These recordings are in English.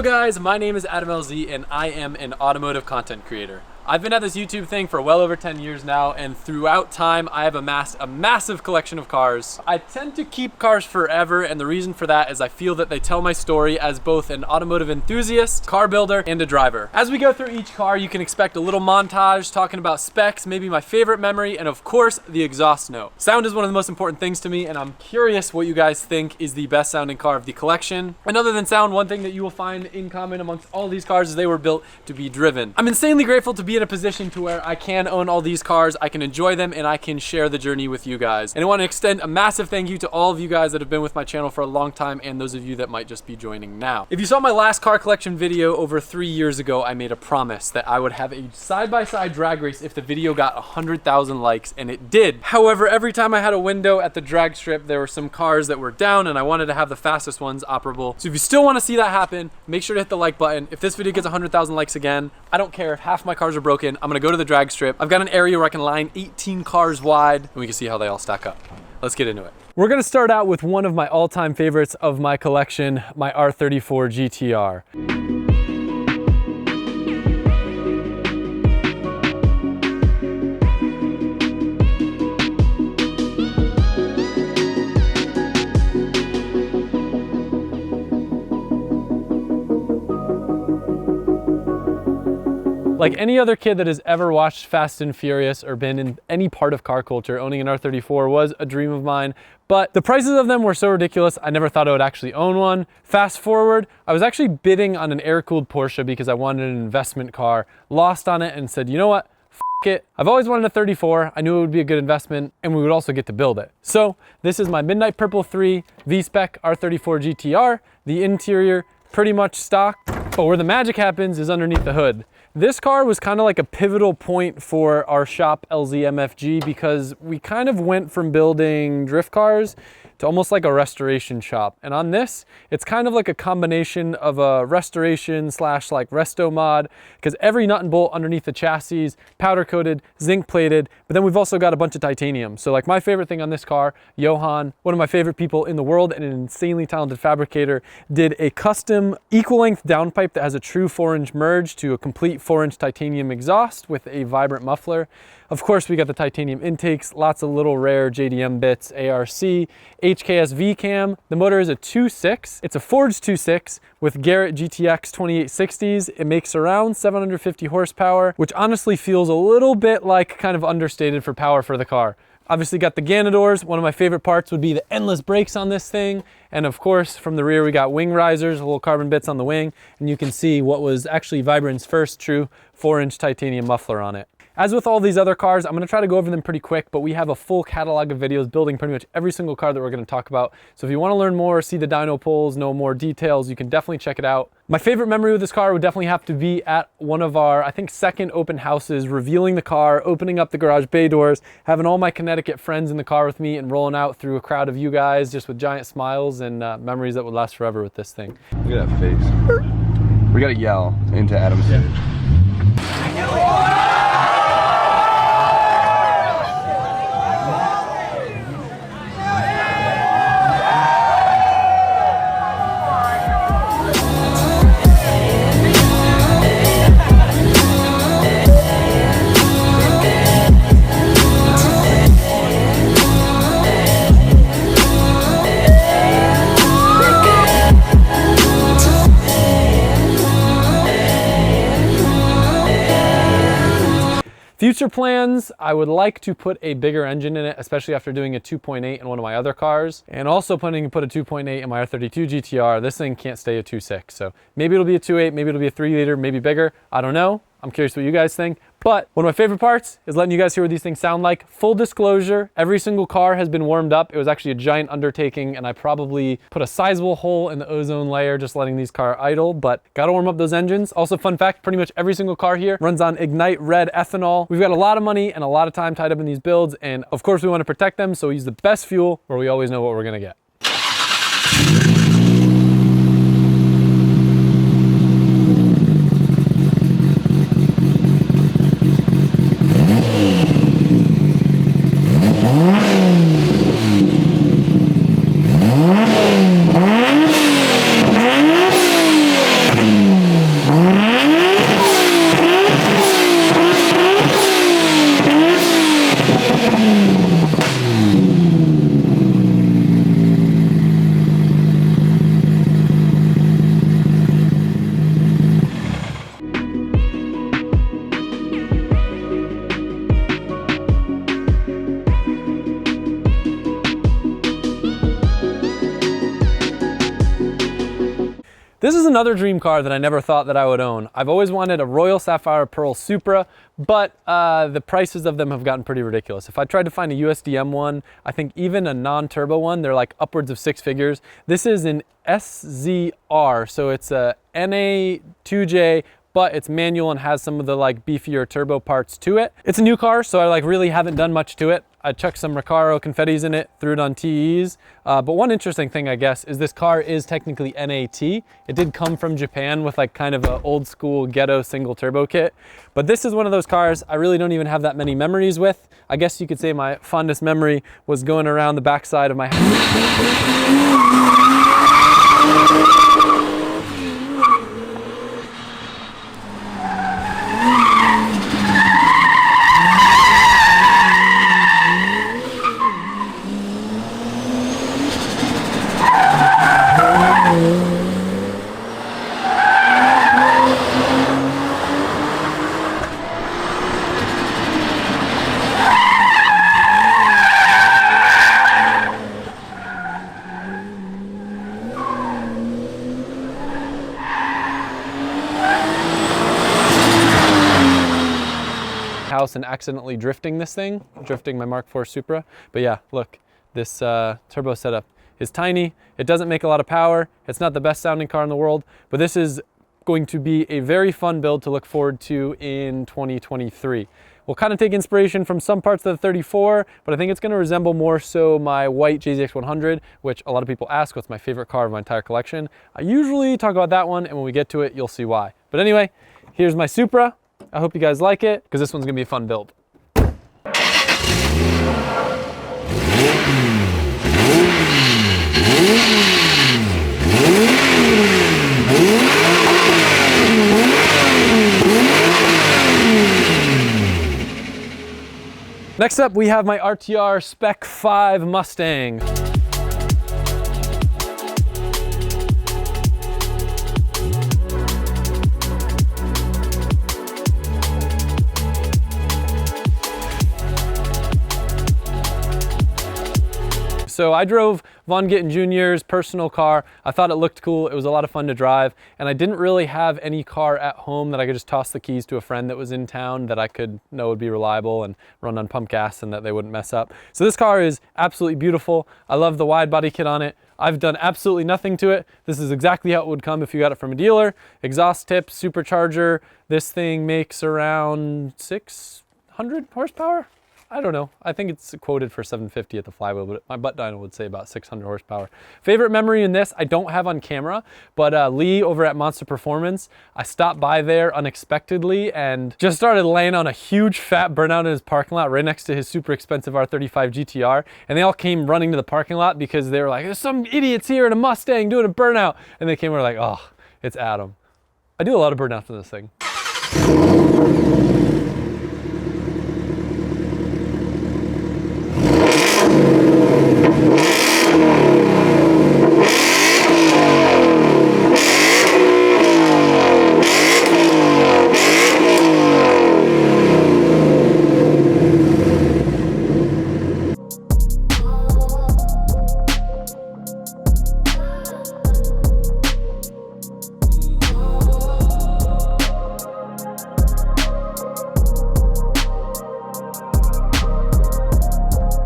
Hello guys, my name is Adam LZ and I am an automotive content creator. I've been at this YouTube thing for well over 10 years now, and throughout time I have amassed a massive collection of cars. I tend to keep cars forever, and the reason for that is I feel that they tell my story as both an automotive enthusiast, car builder, and a driver. As we go through each car, you can expect a little montage talking about specs, maybe my favorite memory, and of course, the exhaust note. Sound is one of the most important things to me, and I'm curious what you guys think is the best sounding car of the collection. And other than sound, one thing that you will find in common amongst all these cars is they were built to be driven. I'm insanely grateful to be in a position to where I can own all these cars, I can enjoy them, and I can share the journey with you guys. And I want to extend a massive thank you to all of you guys that have been with my channel for a long time, and those of you that might just be joining now. If you saw my last car collection video over 3 years ago, I made a promise that I would have a side-by-side drag race if the video got 100,000 likes, and it did. However, every time I had a window at the drag strip, there were some cars that were down, and I wanted to have the fastest ones operable. So if you still want to see that happen, make sure to hit the like button. If this video gets 100,000 likes again, I don't care if half my cars are broken, I'm gonna go to the drag strip. I've got an area where I can line 18 cars wide, and we can see how they all stack up. Let's get into it. We're gonna start out with one of my all-time favorites of my collection, my R34 GTR. Like any other kid that has ever watched Fast and Furious or been in any part of car culture, owning an R34 was a dream of mine, but the prices of them were so ridiculous, I never thought I would actually own one. Fast forward, I was actually bidding on an air-cooled Porsche because I wanted an investment car, lost on it, and said, you know what? F it. I've always wanted a 34. I knew it would be a good investment, and we would also get to build it. So this is my Midnight Purple 3 V-Spec R34 GTR. The interior, pretty much stock, but where the magic happens is underneath the hood. This car was kind of like a pivotal point for our shop LZMFG because we kind of went from building drift cars to almost like a restoration shop. And on this, it's kind of like a combination of a restoration slash like resto mod, because every nut and bolt underneath the chassis, powder coated, zinc plated, but then we've also got a bunch of titanium. So like my favorite thing on this car, Johan, one of my favorite people in the world and an insanely talented fabricator, did a custom equal length downpipe that has a true 4-inch merge to a complete 4-inch titanium exhaust with a vibrant muffler. Of course, we got the titanium intakes, lots of little rare JDM bits, ARC, HKS V-Cam. The motor is a 2.6. It's a forged 2.6 with Garrett GTX 2860s. It makes around 750 horsepower, which honestly feels a little bit like kind of understated for power for the car. Obviously got the Ganadors. One of my favorite parts would be the endless brakes on this thing. And of course, from the rear, we got wing risers, little carbon bits on the wing. And you can see what was actually Vibrant's first true 4-inch titanium muffler on it. As with all these other cars, I'm gonna try to go over them pretty quick, but we have a full catalog of videos building pretty much every single car that we're gonna talk about. So if you wanna learn more, see the dyno pulls, know more details, you can definitely check it out. My favorite memory with this car would definitely have to be at one of our, I think, second open houses, revealing the car, opening up the garage bay doors, having all my Connecticut friends in the car with me and rolling out through a crowd of you guys just with giant smiles and memories that would last forever with this thing. Look at that face. We gotta yell into Adam's face. Future plans, I would like to put a bigger engine in it, especially after doing a 2.8 in one of my other cars, and also planning to put a 2.8 in my R32 GTR. This thing can't stay a 2.6, so maybe it'll be a 2.8, maybe it'll be a 3 liter, maybe bigger. I don't know. I'm curious what you guys think. But one of my favorite parts is letting you guys hear what these things sound like. Full disclosure, every single car has been warmed up. It was actually a giant undertaking, and I probably put a sizable hole in the ozone layer just letting these cars idle, but gotta warm up those engines. Also, fun fact, pretty much every single car here runs on Ignite Red ethanol. We've got a lot of money and a lot of time tied up in these builds, and of course we want to protect them, so we use the best fuel where we always know what we're gonna get. This is another dream car that I never thought that I would own. I've always wanted a Royal Sapphire Pearl Supra, but the prices of them have gotten pretty ridiculous. If I tried to find a USDM one, I think even a non-turbo one, they're like upwards of 6 figures. This is an SZR, so it's a NA2J, but it's manual and has some of the like beefier turbo parts to it. It's a new car, so I like really haven't done much to it. I chucked some Recaro confettis in it, threw it on TEs. But one interesting thing, I guess, is this car is technically NAT. It did come from Japan with like kind of an old school ghetto single turbo kit. But this is one of those cars I really don't even have that many memories with. I guess you could say my fondest memory was going around the backside of my house and accidentally drifting my Mark IV Supra. But yeah, look, this turbo setup is tiny. It doesn't make a lot of power. It's not the best sounding car in the world, but this is going to be a very fun build to look forward to in 2023. We'll kind of take inspiration from some parts of the 34, but I think it's going to resemble more so my white JZX 100, which a lot of people ask what's my favorite car of my entire collection. I usually talk about that one, and when we get to it, you'll see why. But anyway, here's my Supra. I hope you guys like it, because this one's gonna be a fun build. Next up, we have my RTR Spec 5 Mustang. So I drove Von Gittin Jr.'s personal car. I thought it looked cool. It was a lot of fun to drive. And I didn't really have any car at home that I could just toss the keys to a friend that was in town that I could know would be reliable and run on pump gas and that they wouldn't mess up. So this car is absolutely beautiful. I love the wide body kit on it. I've done absolutely nothing to it. This is exactly how it would come if you got it from a dealer. Exhaust tips, supercharger. This thing makes around 600 horsepower. I don't know. I think it's quoted for 750 at the flywheel, but my butt dyno would say about 600 horsepower. Favorite memory in this, I don't have on camera, but Lee over at Monster Performance, I stopped by there unexpectedly and just started laying on a huge fat burnout in his parking lot right next to his super expensive R35 GTR. And they all came running to the parking lot because they were like, there's some idiots here in a Mustang doing a burnout. And they came and were like, oh, it's Adam. I do a lot of burnouts in this thing.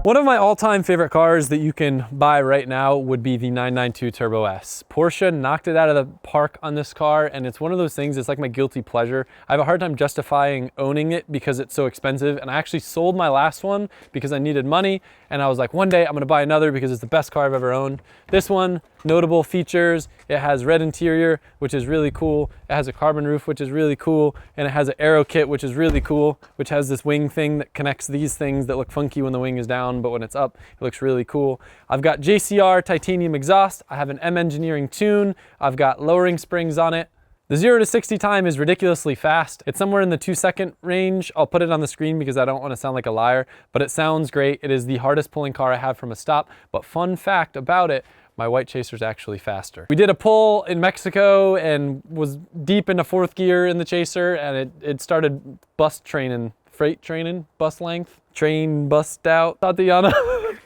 One of my all-time favorite cars that you can buy right now would be the 992 Turbo S. Porsche knocked it out of the park on this car, and it's one of those things, it's like my guilty pleasure. I have a hard time justifying owning it because it's so expensive, and I actually sold my last one because I needed money, and I was like, one day I'm gonna buy another because it's the best car I've ever owned. This one, notable features, it has red interior, which is really cool. It has a carbon roof, which is really cool, and it has an aero kit, which is really cool, which has this wing thing that connects these things that look funky when the wing is down, but when it's up, it looks really cool. I've got JCR titanium exhaust. I have an M Engineering tune. I've got lowering springs on it. The 0 to 60 time is ridiculously fast. It's somewhere in the 2-second range. I'll put it on the screen because I don't want to sound like a liar, but it sounds great. It is the hardest pulling car I have from a stop, but fun fact about it, my white Chaser's actually faster. We did a pull in Mexico and was deep into 4th gear in the Chaser, and it started bus training, freight training, bus length, train bust out, Tatiana.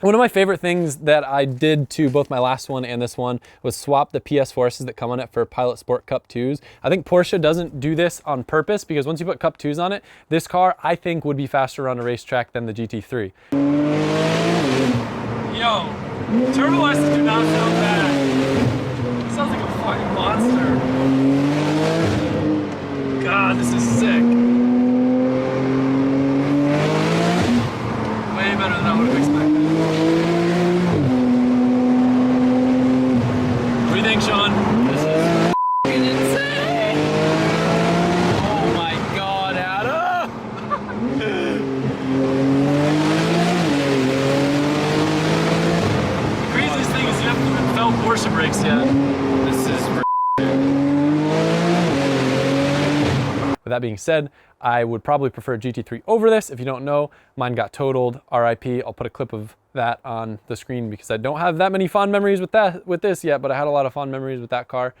One of my favorite things that I did to both my last one and this one was swap the PS Forces that come on it for Pilot Sport Cup 2s. I think Porsche doesn't do this on purpose because once you put Cup 2s on it, this car I think would be faster on a racetrack than the GT3. Yo, Turbo S's do not sound bad. It sounds like a fucking monster. God, this is sick. Way better than I would have expected. What do you think, Sean? This is f***ing insane! Oh my God, Adam! The craziest thing is you haven't even felt Porsche brakes yet. This is With that being said, I would probably prefer GT3 over this. If you don't know, mine got totaled, RIP. I'll put a clip of that on the screen because I don't have that many fond memories with this yet, but I had a lot of fond memories with that car.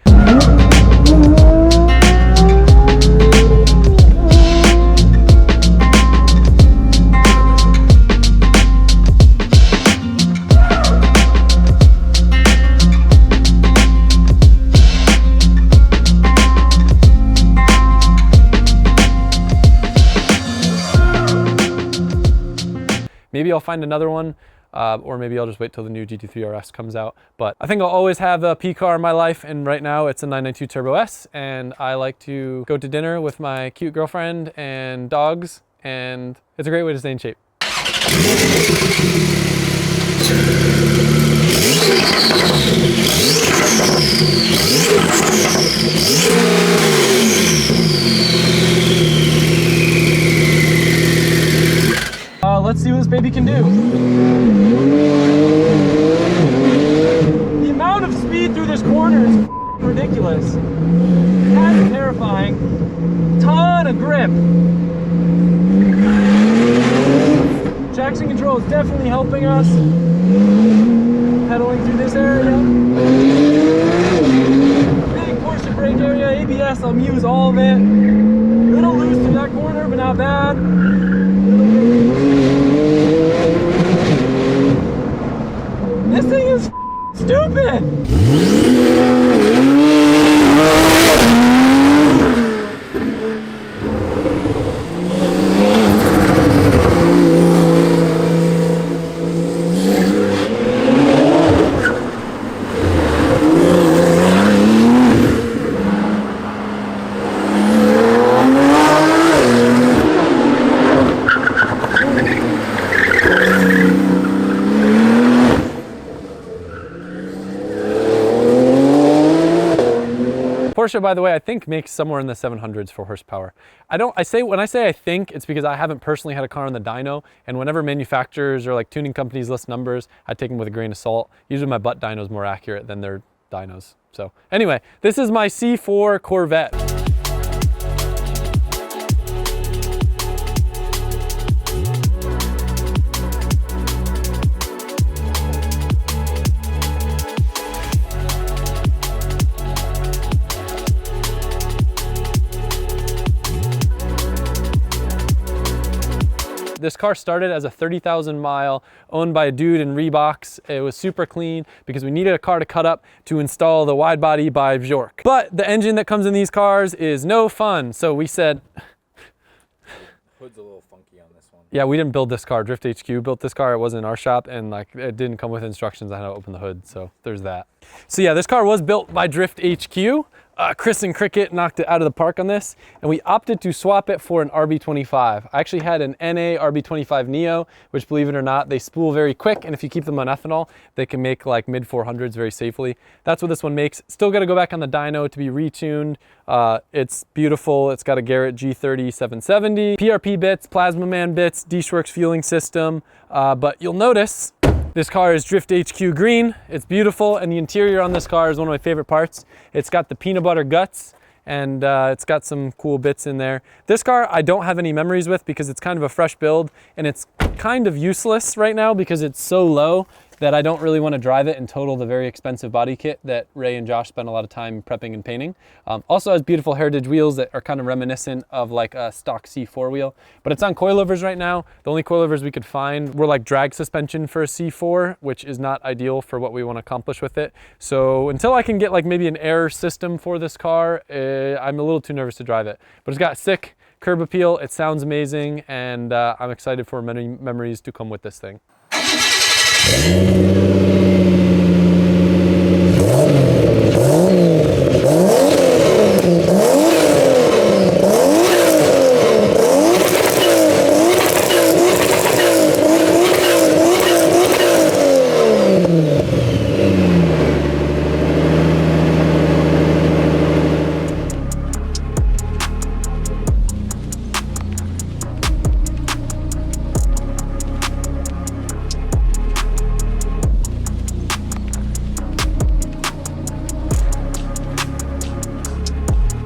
Maybe I'll find another one, or maybe I'll just wait till the new GT3 RS comes out. But I think I'll always have a P car in my life, and right now it's a 992 Turbo S, and I like to go to dinner with my cute girlfriend and dogs, and it's a great way to stay in shape. Let's see what this baby can do. The amount of speed through this corner is ridiculous. Kind of terrifying. Ton of grip. Traction control is definitely helping us. Pedaling through this area. Big Porsche brake area, ABS, I'll use all of it. Little loose through that corner, but not bad. This thing is stupid! Porsche, by the way, I think makes somewhere in the 700s for horsepower. When I say I think, it's because I haven't personally had a car on the dyno, and whenever manufacturers or like tuning companies list numbers, I take them with a grain of salt. Usually my butt dyno is more accurate than their dynos. So anyway, this is my C4 Corvette. This car started as a 30,000 mile owned by a dude in Reeboks. It was super clean because we needed a car to cut up to install the wide body by Bjork. But the engine that comes in these cars is no fun. So we said, hood's a little funky on this one. Yeah, we didn't build this car. Drift HQ built this car. It wasn't in our shop, and like it didn't come with instructions on how to open the hood. So there's that. So yeah, this car was built by Drift HQ. Chris and Cricket knocked it out of the park on this, and we opted to swap it for an RB25. I actually had an NA RB25 Neo, which, believe it or not, they spool very quick, and if you keep them on ethanol, they can make like mid 400s very safely. That's what this one makes. Still got to go back on the dyno to be retuned. It's beautiful. It's got a Garrett G30 770, PRP bits, Plasma Man bits, D-Schworks fueling system, but you'll notice this car is Drift HQ green. It's beautiful, and the interior on this car is one of my favorite parts. It's got the peanut butter guts, and it's got some cool bits in there. This car I don't have any memories with because it's kind of a fresh build, and it's kind of useless right now because it's so low that I don't really want to drive it and total the very expensive body kit that Ray and Josh spent a lot of time prepping and painting. Also has beautiful heritage wheels that are kind of reminiscent of like a stock C4 wheel, but it's on coilovers right now. The only coilovers we could find were like drag suspension for a C4, which is not ideal for what we want to accomplish with it. So until I can get like maybe an air system for this car, I'm a little too nervous to drive it. But it's got sick curb appeal, it sounds amazing, and I'm excited for many memories to come with this thing.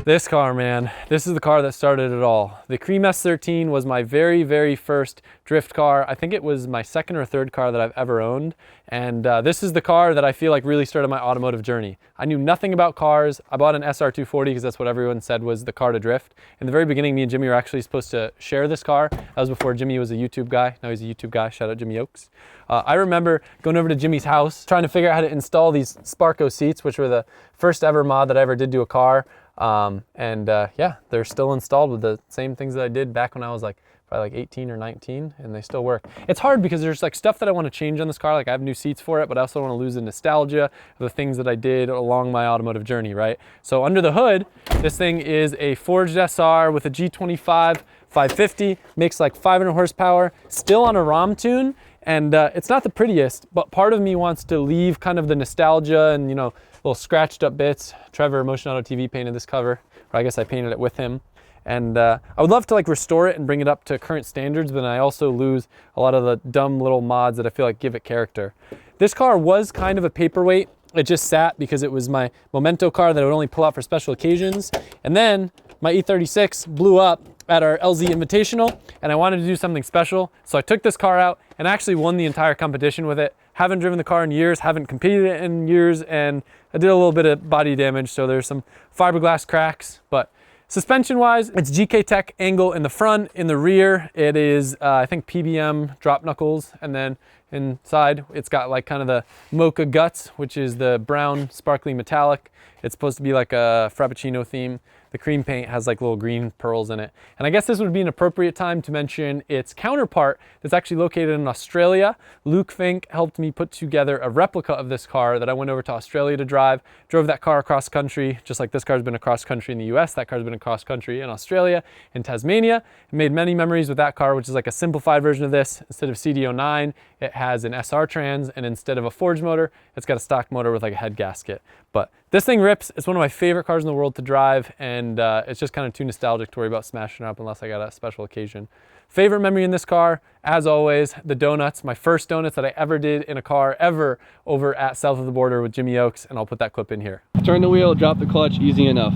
This car, man, this is the car that started it all. The Cream S13 was my very, very first drift car. I think it was my second or third car that I've ever owned. And this is the car that I feel like really started my automotive journey. I knew nothing about cars. I bought an SR240 because that's what everyone said was the car to drift. In the very beginning, me and Jimmy were actually supposed to share this car. That was before Jimmy was a YouTube guy. Now he's a YouTube guy. Shout out Jimmy Oaks. I remember going over to Jimmy's house, trying to figure out how to install these Sparco seats, which were the first ever mod that I ever did to a car. Yeah, they're still installed with the same things that I did back when I was like probably like 18 or 19, and they still work. It's hard because there's like stuff that I want to change on this car. Like I have new seats for it, but I also want to lose the nostalgia of the things that I did along my automotive journey, right? So under the hood, this thing is a forged SR with a G25 550, makes like 500 horsepower, still on a ROM tune. And it's not the prettiest, but part of me wants to leave kind of the nostalgia and, you know, little scratched up bits. Trevor, Motion Auto TV, painted this cover, or I guess I painted it with him. And I would love to like restore it and bring it up to current standards, but I also lose a lot of the dumb little mods that I feel like give it character. This car was kind of a paperweight. It just sat because it was my Memento car that I would only pull out for special occasions. And then my E36 blew up at our LZ Invitational, and I wanted to do something special. So I took this car out and actually won the entire competition with it. Haven't driven the car in years, haven't competed in years, and I did a little bit of body damage, so there's some fiberglass cracks. But suspension-wise, it's GK Tech angle in the front. In the rear, it is, I think, PBM drop knuckles, and then inside, it's got like kind of the mocha guts, which is the brown sparkly metallic. It's supposed to be like a Frappuccino theme. The cream paint has like little green pearls in it. And I guess this would be an appropriate time to mention its counterpart that's actually located in Australia. Luke Fink helped me put together a replica of this car that I went over to Australia to drive. Drove that car across country, just like this car's been across country in the US, that car's been across country in Australia, in Tasmania. I made many memories with that car, which is like a simplified version of this. Instead of CD09, it has an SR trans, and instead of a forged motor, it's got a stock motor with like a head gasket. But this thing rips. It's one of my favorite cars in the world to drive, and it's just kind of too nostalgic to worry about smashing up unless I got a special occasion. Favorite memory in this car, as always, the donuts. My first donuts that I ever did in a car ever over at South of the Border with Jimmy Oaks, and I'll put that clip in here. Turn the wheel, drop the clutch, easy enough.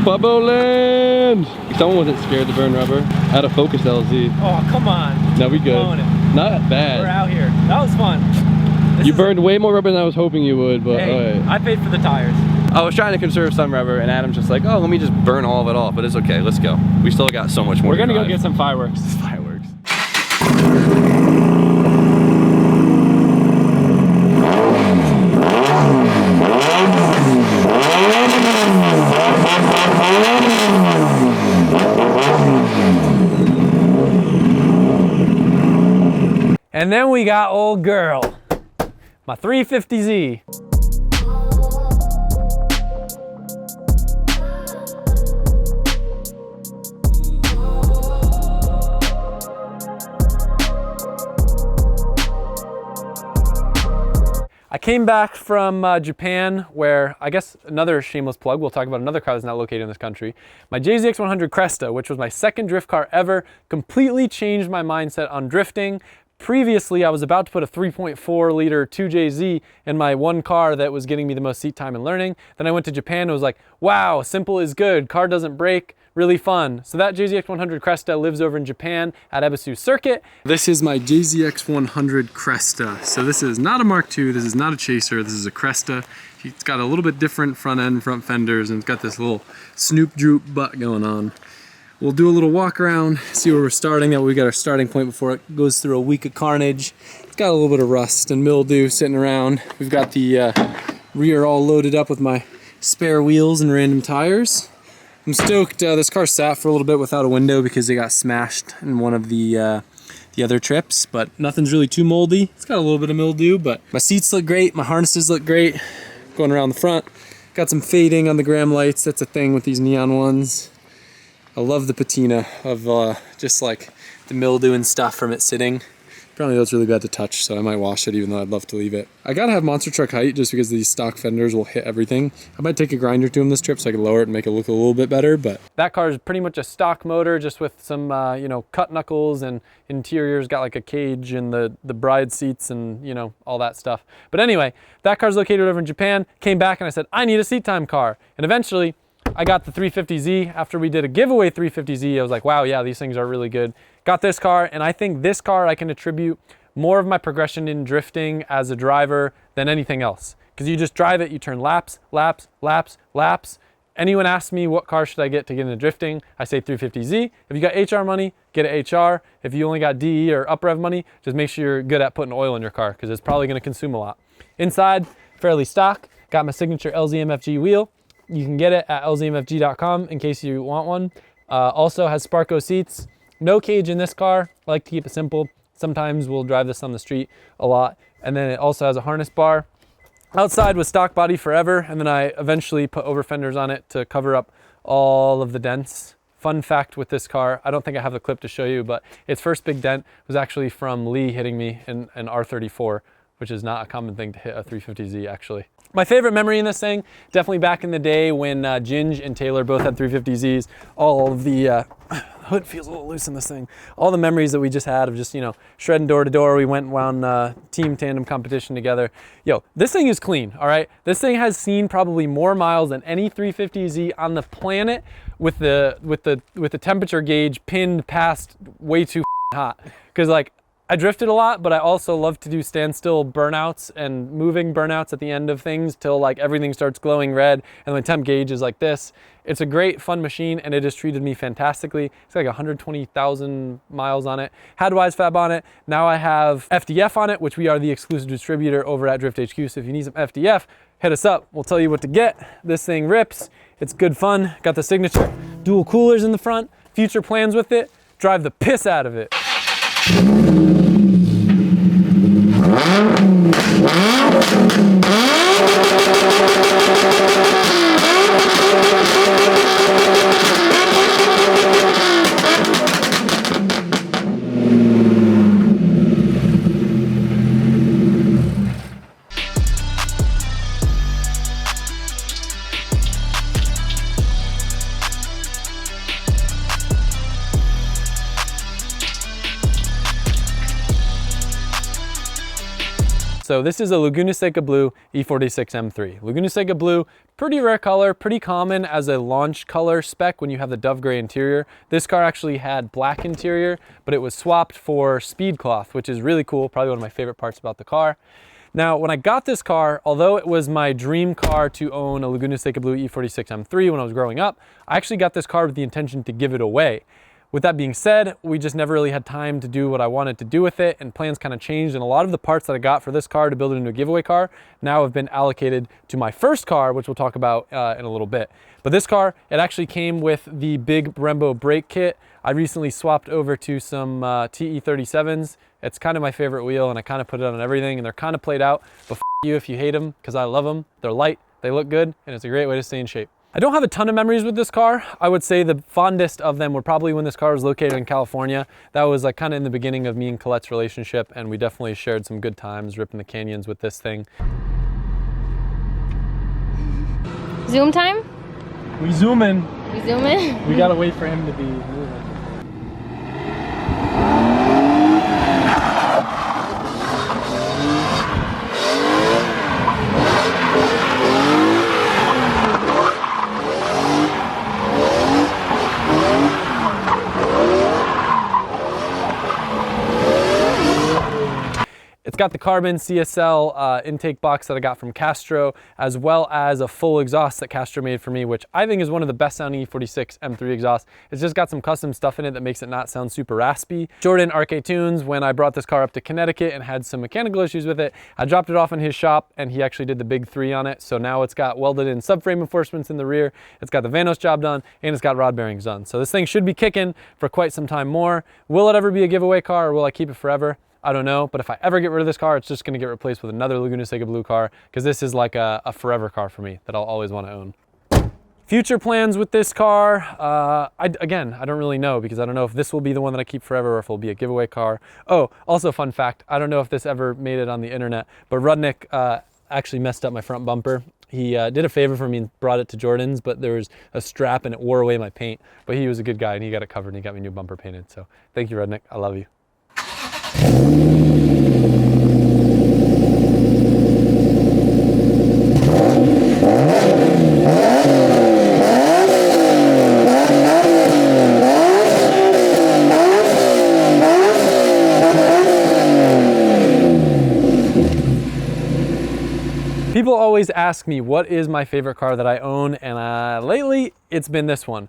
Bubbo land! Someone wasn't scared to burn rubber. Out of Focus LZ. Oh, come on. No, we good. Not bad. We're out here. That was fun. You burned way more rubber than I was hoping you would, but hey, I paid for the tires. I was trying to conserve some rubber, and Adam's just like, oh, let me just burn all of it off, but it's okay, let's go. We still got so much more. We're gonna drive. go get some fireworks. Fireworks. And then we got old girl, my 350Z. I came back from Japan, where I guess another shameless plug, we'll talk about another car that's not located in this country. My JZX100 Cresta, which was my second drift car ever, completely changed my mindset on drifting. Previously, I was about to put a 3.4 liter 2JZ in my one car that was getting me the most seat time and learning. Then I went to Japan and was like, wow, simple is good, car doesn't break, really fun. So that JZX100 Cresta lives over in Japan at Ebisu Circuit. This is my JZX100 Cresta. So this is not a Mark II, this is not a Chaser, this is a Cresta. It's got a little bit different front end, front fenders, and it's got this little snoop droop butt going on. We'll do a little walk around, see where we're starting. That way we got our starting point before it goes through a week of carnage. It's got a little bit of rust and mildew sitting around. We've got the rear all loaded up with my spare wheels and random tires. I'm stoked. This car sat for a little bit without a window because it got smashed in one of the other trips, but nothing's really too moldy. It's got a little bit of mildew, but my seats look great, my harnesses look great. Going around the front, got some fading on the gram lights. That's a thing with these neon ones. I love the patina of just like the mildew and stuff from it sitting. Apparently that's really bad to touch, so I might wash it even though I'd love to leave it. I gotta have monster truck height just because these stock fenders will hit everything. I might take a grinder to them this trip so I can lower it and make it look a little bit better, but. That car is pretty much a stock motor just with some, you know, cut knuckles, and interior's got like a cage and the bride seats and, you know, all that stuff. But anyway, that car's located over in Japan. Came back and I said, I need a seat time car. And eventually, I got the 350Z. After we did a giveaway 350Z, I was like, wow, yeah, these things are really good. Got this car, and I think this car I can attribute more of my progression in drifting as a driver than anything else. Because you just drive it, you turn laps, laps, laps, laps. Anyone asks me what car should I get to get into drifting, I say 350Z. If you got HR money, get an HR. If you only got DE or up rev money, just make sure you're good at putting oil in your car because it's probably gonna consume a lot. Inside, fairly stock. Got my signature LZMFG wheel. You can get it at lzmfg.com in case you want one. Also has Sparco seats. No cage in this car. I like to keep it simple. Sometimes we'll drive this on the street a lot. And then it also has a harness bar. Outside was stock body forever, and then I eventually put over fenders on it to cover up all of the dents. Fun fact with this car, I don't think I have the clip to show you, but its first big dent was actually from Lee hitting me in an R34, which is not a common thing to hit a 350Z actually. My favorite memory in this thing, definitely back in the day when Ginge and Taylor both had 350Zs, all of the, hood feels a little loose in this thing. All the memories that we just had of just, you know, shredding door to door. We went and wound team tandem competition together. Yo, this thing is clean, all right? This thing has seen probably more miles than any 350Z on the planet with the temperature gauge pinned past way too hot. Cause like, I drifted a lot, but I also love to do standstill burnouts and moving burnouts at the end of things till like everything starts glowing red and my temp gauge is like this. It's a great fun machine and it has treated me fantastically. It's like 120,000 miles on it. Had WiseFab on it. Now I have FDF on it, which we are the exclusive distributor over at Drift HQ. So if you need some FDF, hit us up. We'll tell you what to get. This thing rips. It's good fun. Got the signature dual coolers in the front. Future plans with it. Drive the piss out of it. So this is a Laguna Seca Blue E46 M3. Laguna Seca Blue, pretty rare color, pretty common as a launch color spec when you have the dove gray interior. This car actually had black interior, but it was swapped for speed cloth, which is really cool, probably one of my favorite parts about the car. Now, when I got this car, although it was my dream car to own a Laguna Seca Blue E46 M3 when I was growing up, I actually got this car with the intention to give it away. With that being said, we just never really had time to do what I wanted to do with it, and plans kind of changed, and a lot of the parts that I got for this car to build it into a giveaway car now have been allocated to my first car, which we'll talk about in a little bit. But this car, it actually came with the big Brembo brake kit. I recently swapped over to some TE37s. It's kind of my favorite wheel, and I kind of put it on everything, and they're kind of played out, but f you if you hate them, because I love them. They're light, they look good, and it's a great way to stay in shape. I don't have a ton of memories with this car. I would say the fondest of them were probably when this car was located in California. That was like kind of in the beginning of me and Colette's relationship, and we definitely shared some good times ripping the canyons with this thing. Zoom time? We zoom in. We zoom in? We gotta wait for him to be moving. got the carbon CSL intake box that I got from Castro, as well as a full exhaust that Castro made for me, which I think is one of the best sounding E46 M3 exhausts. It's just got some custom stuff in it that makes it not sound super raspy. Jordan RK Tunes, when I brought this car up to Connecticut and had some mechanical issues with it, I dropped it off in his shop and he actually did the big 3 on it. So now it's got welded in subframe reinforcements in the rear, it's got the Vanos job done, and it's got rod bearings done. So this thing should be kicking for quite some time more. Will it ever be a giveaway car or will I keep it forever? I don't know, but if I ever get rid of this car, it's just gonna get replaced with another Laguna Seca Blue car, because this is like a forever car for me that I'll always wanna own. Future plans with this car, again, I don't really know, because I don't know if this will be the one that I keep forever or if it'll be a giveaway car. Oh, also fun fact, I don't know if this ever made it on the internet, but Rudnick actually messed up my front bumper. He did a favor for me and brought it to Jordan's, but there was a strap and it wore away my paint. But he was a good guy and he got it covered and he got me new bumper painted. So thank you, Rudnick, I love you. People always ask me what is my favorite car that I own, and lately it's been this one.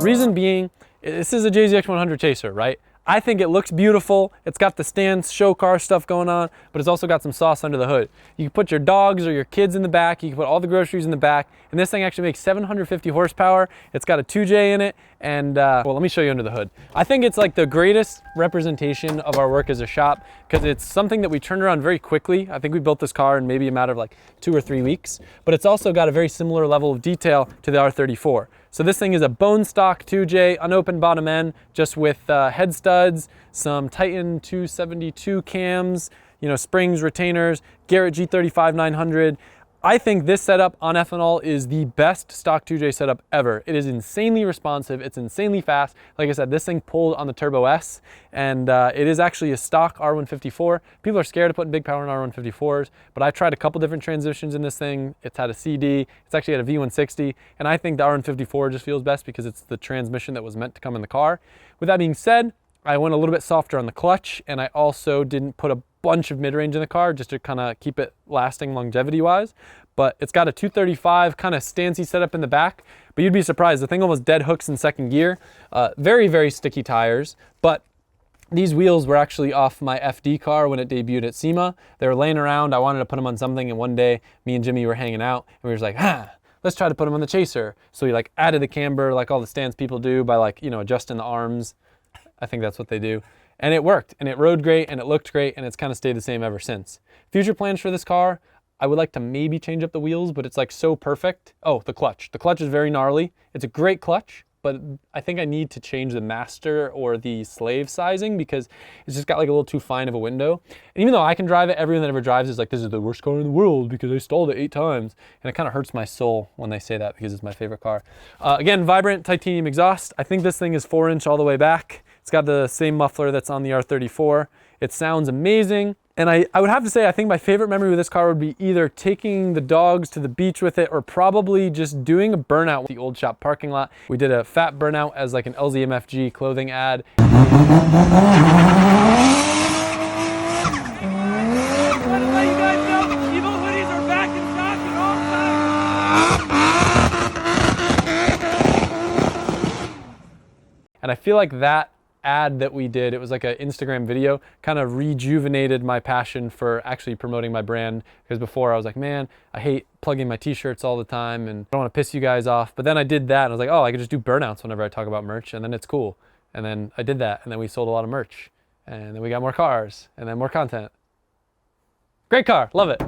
Reason being, this is a JZX 100 Chaser, right? I think it looks beautiful. It's got the stance show car stuff going on, but it's also got some sauce under the hood. You can put your dogs or your kids in the back. You can put all the groceries in the back. And this thing actually makes 750 horsepower. It's got a 2J in it. And well, let me show you under the hood. I think it's like the greatest representation of our work as a shop, because it's something that we turned around very quickly. I think we built this car in maybe a matter of like 2 or 3 weeks, but it's also got a very similar level of detail to the R34. So this thing is a bone stock 2J, unopened bottom end, just with head studs, some Titan 272 cams, you know, springs, retainers, Garrett G35 900. I think this setup on ethanol is the best stock 2J setup ever. It is insanely responsive, it's insanely fast. Like I said, this thing pulled on the Turbo S, and it is actually a stock R154. People are scared of putting big power in R154s, but I tried a couple different transitions in this thing. It's had a CD, it's actually had a V160, and I think the R154 just feels best because it's the transmission that was meant to come in the car. With that being said, I went a little bit softer on the clutch, and I also didn't put a bunch of mid-range in the car just to kind of keep it lasting longevity-wise. But it's got a 235 kind of stancy setup in the back, but you'd be surprised. The thing almost dead hooks in second gear. Very, very sticky tires, but these wheels were actually off my FD car when it debuted at SEMA. They were laying around. I wanted to put them on something, and one day me and Jimmy were hanging out, and we were just like, let's try to put them on the Chaser. So we like added the camber like all the stance people do by like, you know, adjusting the arms. I think that's what they do. And it worked, and it rode great, and it looked great, and it's kind of stayed the same ever since. Future plans for this car, I would like to maybe change up the wheels, but it's like so perfect. Oh, the clutch. The clutch is very gnarly. It's a great clutch, but I think I need to change the master or the slave sizing because it's just got like a little too fine of a window. And even though I can drive it, everyone that ever drives is like, this is the worst car in the world because I stalled it 8 times. And it kind of hurts my soul when they say that because it's my favorite car. Again, vibrant titanium exhaust. I think this thing is 4-inch all the way back. It's got the same muffler that's on the R34. It sounds amazing. And I would have to say, I think my favorite memory with this car would be either taking the dogs to the beach with it or probably just doing a burnout with the old shop parking lot. We did a fat burnout as like an LZMFG clothing ad. And I feel like that ad that we did, it was like an Instagram video, kind of rejuvenated my passion for actually promoting my brand, because before I was like, man, I hate plugging my t-shirts all the time and I don't want to piss you guys off. But then I did that and I was like, oh, I could just do burnouts whenever I talk about merch, and then it's cool. And then I did that, and then we sold a lot of merch, and then we got more cars and then more content. Great car, love it.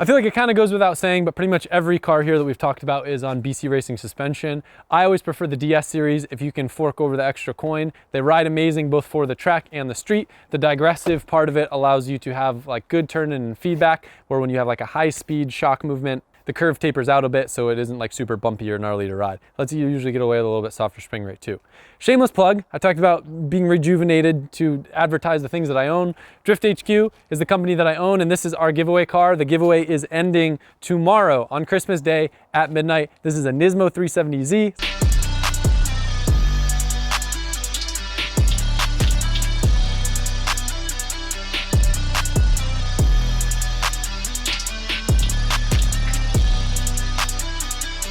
I feel like it kind of goes without saying, but pretty much every car here that we've talked about is on BC Racing suspension. I always prefer the DS series if you can fork over the extra coin. They ride amazing both for the track and the street. The digressive part of it allows you to have like good turn and feedback, where when you have like a high speed shock movement, the curve tapers out a bit so it isn't like super bumpy or gnarly to ride. Lets you usually get away with a little bit softer spring rate too. Shameless plug, I talked about being rejuvenated to advertise the things that I own. Drift HQ is the company that I own, and this is our giveaway car. The giveaway is ending tomorrow on Christmas Day at midnight. This is a Nismo 370Z.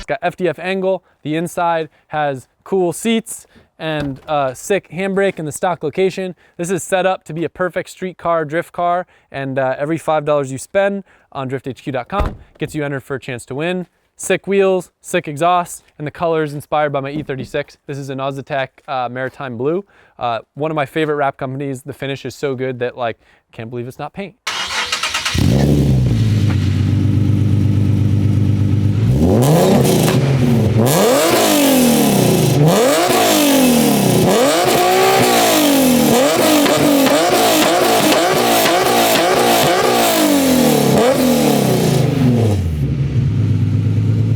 Got FDF angle, the inside has cool seats and sick handbrake in the stock location. This is set up to be a perfect street car, drift car, and every $5 you spend on drifthq.com gets you entered for a chance to win. Sick wheels, sick exhaust, and the color is inspired by my E36. This is an Ozatec Maritime Blue. One of my favorite wrap companies. The finish is so good that like, can't believe it's not paint.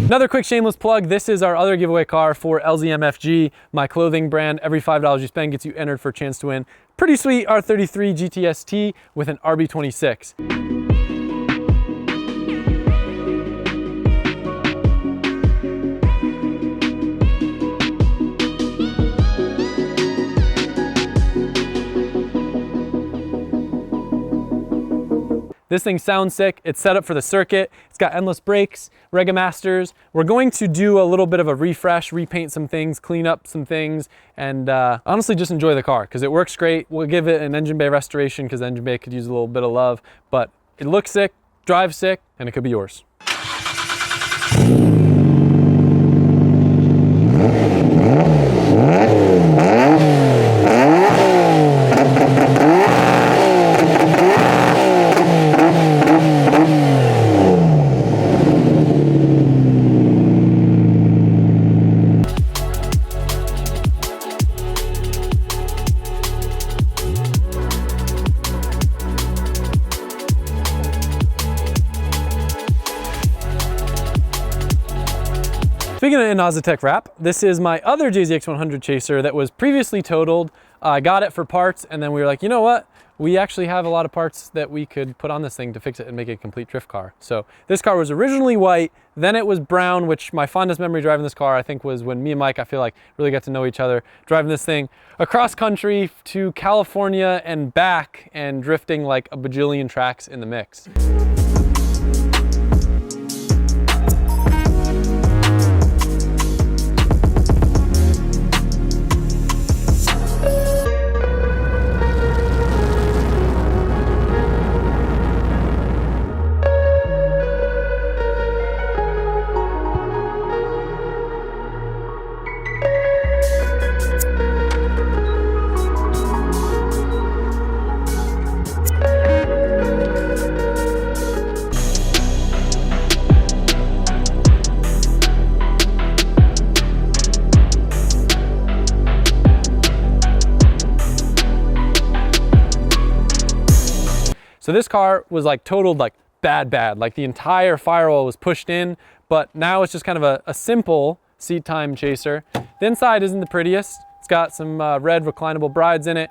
Another quick shameless plug, this is our other giveaway car for LZMFG, my clothing brand. Every $5 you spend gets you entered for a chance to win. Pretty sweet R33 GTST with an RB26. This thing sounds sick. It's set up for the circuit. It's got endless brakes, Regamasters. We're going to do a little bit of a refresh, repaint some things, clean up some things, and honestly just enjoy the car because it works great. We'll give it an engine bay restoration because the engine bay could use a little bit of love, but it looks sick, drives sick, and it could be yours. Speaking of Ozatec wrap, this is my other JZX100 Chaser that was previously totaled. I got it for parts, and then we were like, you know what? We actually have a lot of parts that we could put on this thing to fix it and make it a complete drift car. So this car was originally white, then it was brown, which my fondest memory driving this car, I think, was when me and Mike, I feel like, really got to know each other, driving this thing across country to California and back and drifting like a bajillion tracks in the mix. So this car was like totaled like bad, like the entire firewall was pushed in, but now it's just kind of a simple seat time Chaser. The inside isn't the prettiest. It's got some red reclinable brides in it,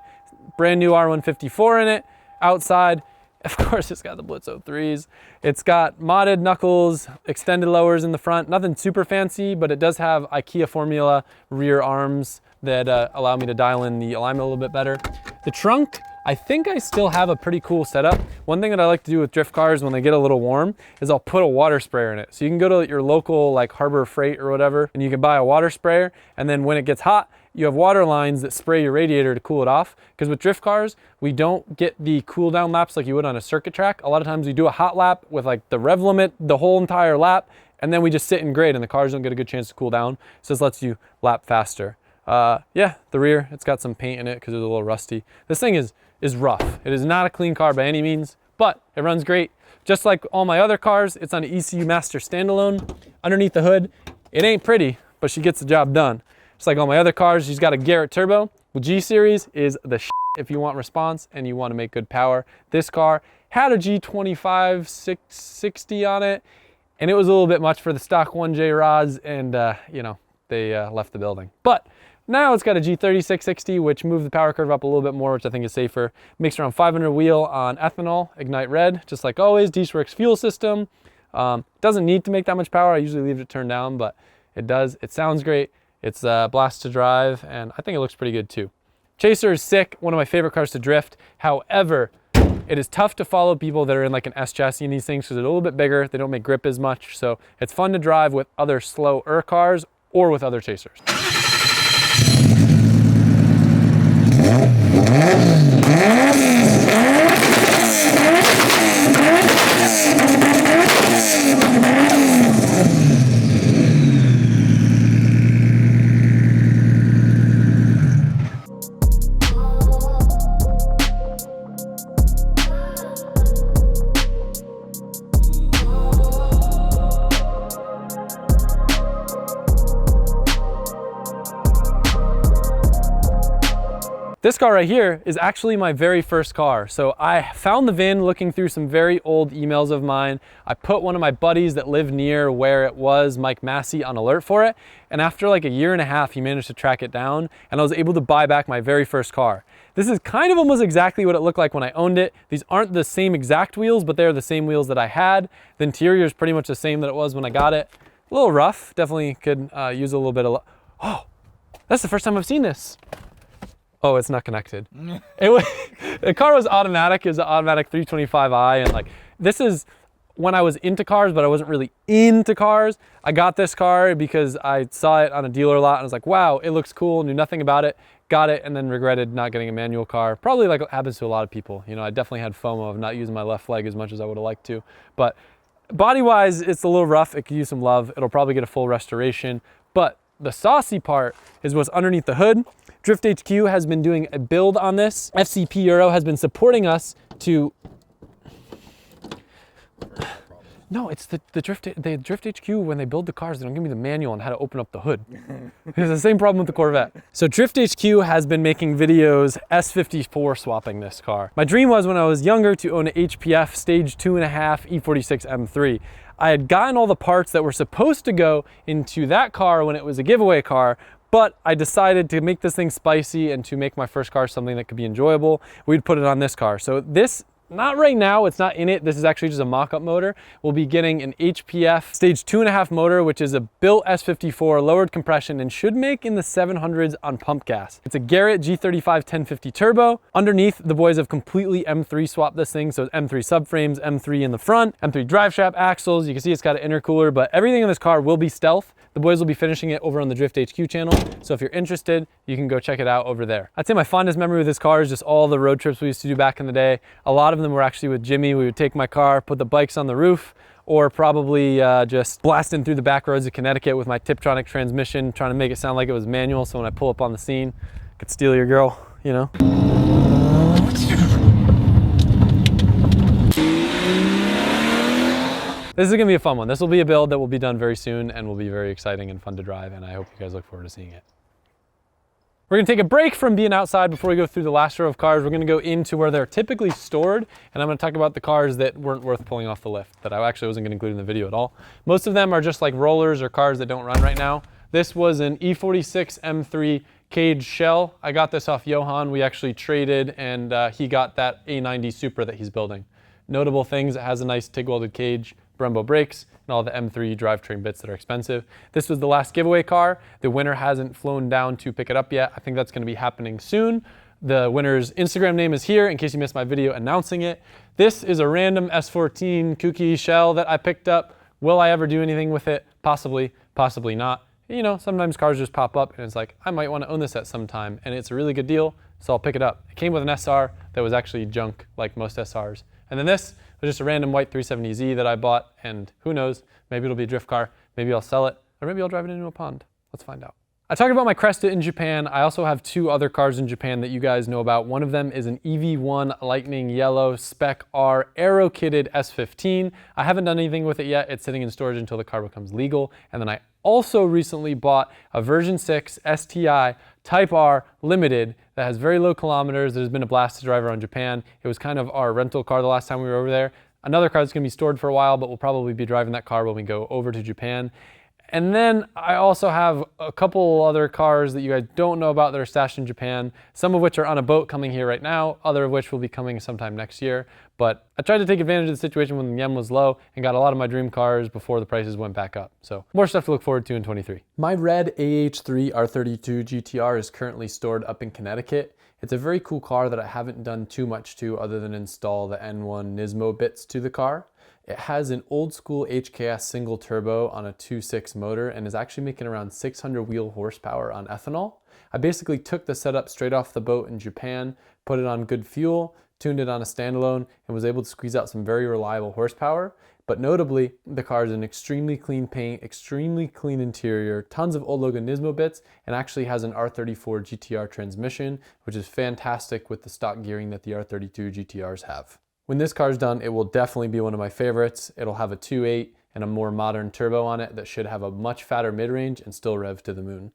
brand new R154 in it. Outside, of course, it's got the Blitzo 3s. It's got modded knuckles, extended lowers in the front, nothing super fancy, but it does have IKEA formula rear arms that allow me to dial in the alignment a little bit better. The trunk, I think I still have a pretty cool setup. One thing that I like to do with drift cars when they get a little warm is I'll put a water sprayer in it. So you can go to your local like Harbor Freight or whatever, and you can buy a water sprayer, and then when it gets hot, you have water lines that spray your radiator to cool it off. Because with drift cars, we don't get the cool down laps like you would on a circuit track. A lot of times we do a hot lap with like the rev limit, the whole entire lap, and then we just sit in grade and the cars don't get a good chance to cool down. So this lets you lap faster. Yeah, the rear, it's got some paint in it because it's a little rusty. This thing is rough. It is not a clean car by any means, but it runs great. Just like all my other cars, it's on an ECU Master standalone. Underneath the hood, it ain't pretty, but she gets the job done. Just like all my other cars, she's got a Garrett turbo. Well, G-Series is the shit if you want response and you want to make good power. This car had a G25 660 on it, and it was a little bit much for the stock 1J rods, and you know, they left the building. But now it's got a G30 660, which moved the power curve up a little bit more, which I think is safer. Makes around 500 wheel on ethanol, Ignite Red, just like always. D-Works fuel system. Doesn't need to make that much power. I usually leave it turned down, but it does. It sounds great. It's a blast to drive, and I think it looks pretty good too. Chaser is sick, one of my favorite cars to drift. However, it is tough to follow people that are in like an S chassis in these things because they're a little bit bigger. They don't make grip as much. So it's fun to drive with other slower cars or with other Chasers. This car right here is actually my very first car. So I found the VIN looking through some very old emails of mine. I put one of my buddies that lived near where it was, Mike Massey, on alert for it. And after like a year and a half, he managed to track it down, and I was able to buy back my very first car. This is kind of almost exactly what it looked like when I owned it. These aren't the same exact wheels, but they're the same wheels that I had. The interior is pretty much the same that it was when I got it. A little rough, definitely could use a little bit of, oh, that's the first time I've seen this. Oh, it's not connected. The car was automatic. It was an automatic 325i, and like, this is when I was into cars, but I wasn't really into cars. I got this car because I saw it on a dealer lot and I was like, wow, it looks cool, knew nothing about it, got it, and then regretted not getting a manual car. Probably like it happens to a lot of people. You know, I definitely had FOMO of not using my left leg as much as I would have liked to. But body-wise, it's a little rough. It could use some love. It'll probably get a full restoration. But the saucy part is what's underneath the hood. Drift HQ has been doing a build on this. FCP Euro has been supporting us to... No, it's the Drift HQ, when they build the cars, they don't give me the manual on how to open up the hood. It's the same problem with the Corvette. So Drift HQ has been making videos S54 swapping this car. My dream was when I was younger to own an HPF stage 2.5 E46 M3. I had gotten all the parts that were supposed to go into that car when it was a giveaway car, but I decided to make this thing spicy and to make my first car something that could be enjoyable. We'd put it on this car. So this, not right now, it's not in it. This is actually just a mock-up motor. We'll be getting an HPF stage 2.5 motor, which is a built S54, lowered compression, and should make in the 700s on pump gas. It's a Garrett G35 1050 turbo. Underneath, the boys have completely M3 swapped this thing. So it's M3 subframes, M3 in the front, M3 drive shaft axles. You can see it's got an intercooler, but everything in this car will be stealth. The boys will be finishing it over on the Drift HQ channel. So if you're interested, you can go check it out over there. I'd say my fondest memory with this car is just all the road trips we used to do back in the day. A lot of them were actually with Jimmy. We would take my car, put the bikes on the roof, or probably just blasting through the back roads of Connecticut with my Tiptronic transmission, trying to make it sound like it was manual. So when I pull up on the scene, I could steal your girl, you know? This is gonna be a fun one. This will be a build that will be done very soon and will be very exciting and fun to drive, and I hope you guys look forward to seeing it. We're gonna take a break from being outside before we go through the last row of cars. We're gonna go into where they're typically stored, and I'm gonna talk about the cars that weren't worth pulling off the lift, that I actually wasn't gonna include in the video at all. Most of them are just like rollers or cars that don't run right now. This was an E46 M3 cage shell. I got this off Johan. We actually traded, and he got that A90 Supra that he's building. Notable things, it has a nice TIG welded cage, Brembo brakes, and all the M3 drivetrain bits that are expensive. This was the last giveaway car. The winner hasn't flown down to pick it up yet. I think that's gonna be happening soon. The winner's Instagram name is here in case you missed my video announcing it. This is a random S14 kooky shell that I picked up. Will I ever do anything with it? Possibly, possibly not. You know, sometimes cars just pop up and it's like, I might wanna own this at some time, and it's a really good deal, so I'll pick it up. It came with an SR that was actually junk, like most SRs. And then this was just a random white 370Z that I bought, and who knows, maybe it'll be a drift car, maybe I'll sell it, or maybe I'll drive it into a pond. Let's find out. I talked about my Cresta in Japan. I also have 2 other cars in Japan that you guys know about. One of them is an EV1 Lightning Yellow Spec R Aero kitted S15. I haven't done anything with it yet. It's sitting in storage until the car becomes legal. And then I also recently bought a version 6 STI Type R Limited that has very low kilometers. There's been a blast to drive around Japan. It was kind of our rental car the last time we were over there. Another car that's gonna be stored for a while, but we'll probably be driving that car when we go over to Japan. And then I also have a couple other cars that you guys don't know about that are stashed in Japan, some of which are on a boat coming here right now, other of which will be coming sometime next year. But I tried to take advantage of the situation when the yen was low and got a lot of my dream cars before the prices went back up. So more stuff to look forward to in 23. My red AH3 R32 GTR is currently stored up in Connecticut. It's a very cool car that I haven't done too much to other than install the N1 Nismo bits to the car. It has an old school HKS single turbo on a 2.6 motor and is actually making around 600 wheel horsepower on ethanol. I basically took the setup straight off the boat in Japan, put it on good fuel, tuned it on a standalone, and was able to squeeze out some very reliable horsepower. But notably, the car is an extremely clean paint, extremely clean interior, tons of old Logan Nismo bits, and actually has an R34 GTR transmission, which is fantastic with the stock gearing that the R32 GTRs have. When this car's done, it will definitely be one of my favorites. It'll have a 2.8 and a more modern turbo on it that should have a much fatter mid-range and still rev to the moon.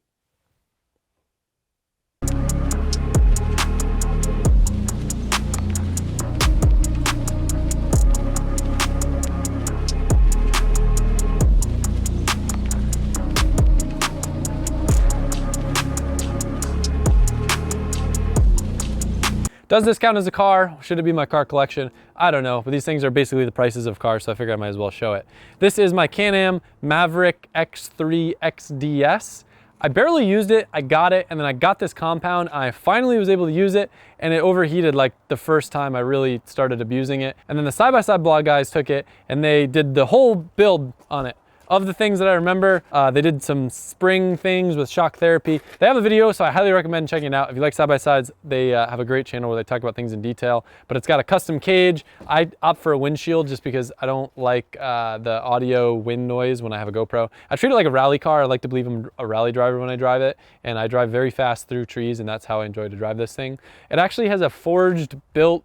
Does this count as a car? Should it be my car collection? I don't know, but these things are basically the prices of cars, so I figured I might as well show it. This is my Can-Am Maverick X3 XDS. I barely used it, I got it, and then I got this compound. I finally was able to use it, and it overheated like the first time I really started abusing it. And then the side-by-side blog guys took it, and they did the whole build on it. Of the things that I remember, they did some spring things with shock therapy. They have a video, so I highly recommend checking it out. If you like side-by-sides, they have a great channel where they talk about things in detail, but it's got a custom cage. I opt for a windshield just because I don't like the audio wind noise when I have a GoPro. I treat it like a rally car. I like to believe I'm a rally driver when I drive it, and I drive very fast through trees, and that's how I enjoy to drive this thing. It actually has a forged, built,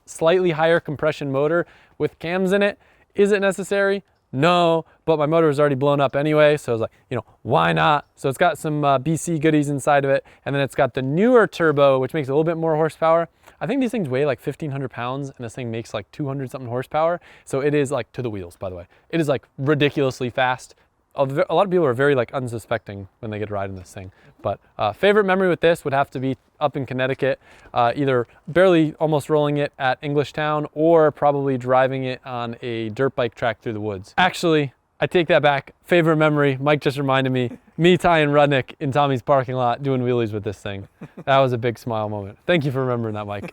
slightly higher compression motor with cams in it. Is it necessary? No, but my motor was already blown up anyway, so I was like, you know, why not? So it's got some BC goodies inside of it, and then it's got the newer turbo, which makes a little bit more horsepower. I think these things weigh like 1,500 pounds, and this thing makes like 200 something horsepower. So it is like, to the wheels, by the way, it is like ridiculously fast. A lot of people are very like unsuspecting when they get a ride in this thing. But favorite memory with this would have to be up in Connecticut, either barely almost rolling it at Englishtown or probably driving it on a dirt bike track through the woods. Actually, I take that back. Favorite memory, Mike just reminded me tying Rudnick in Tommy's parking lot doing wheelies with this thing. That was a big smile moment. Thank you for remembering that, Mike.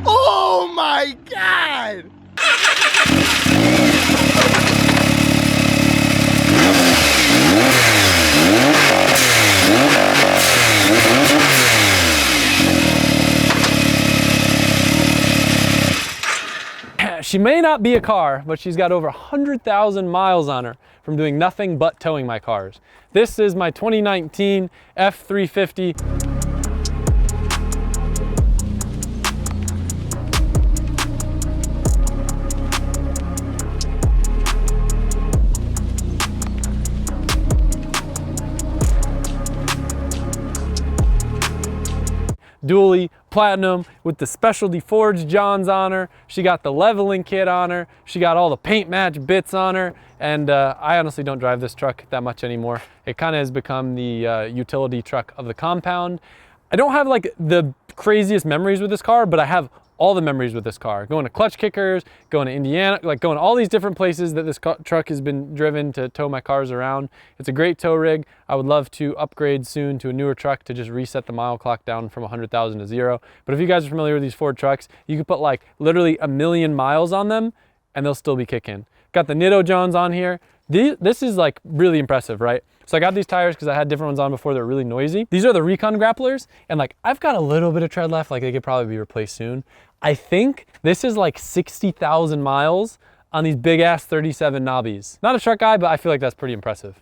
Oh my God! She may not be a car, but she's got over 100,000 miles on her from doing nothing but towing my cars. This is my 2019 F350. Dually platinum with the specialty forged johns on her. She got the leveling kit on her. She got all the paint match bits on her. And I honestly don't drive this truck that much anymore. It kind of has become the utility truck of the compound. I don't have like the craziest memories with this car, but I have all the memories with this car. Going to Clutch Kickers, going to Indiana, like going to all these different places that this truck has been driven to tow my cars around. It's a great tow rig. I would love to upgrade soon to a newer truck to just reset the mile clock down from 100,000 to 0. But if you guys are familiar with these Ford trucks, you can put like literally 1,000,000 miles on them and they'll still be kicking. Got the Nitto Johns on here. This is like really impressive, right? So I got these tires because I had different ones on before that were really noisy. These are the Recon Grapplers, and like I've got a little bit of tread left, like they could probably be replaced soon. I think this is like 60,000 miles on these big ass 37 knobbies. Not a truck guy, but I feel like that's pretty impressive.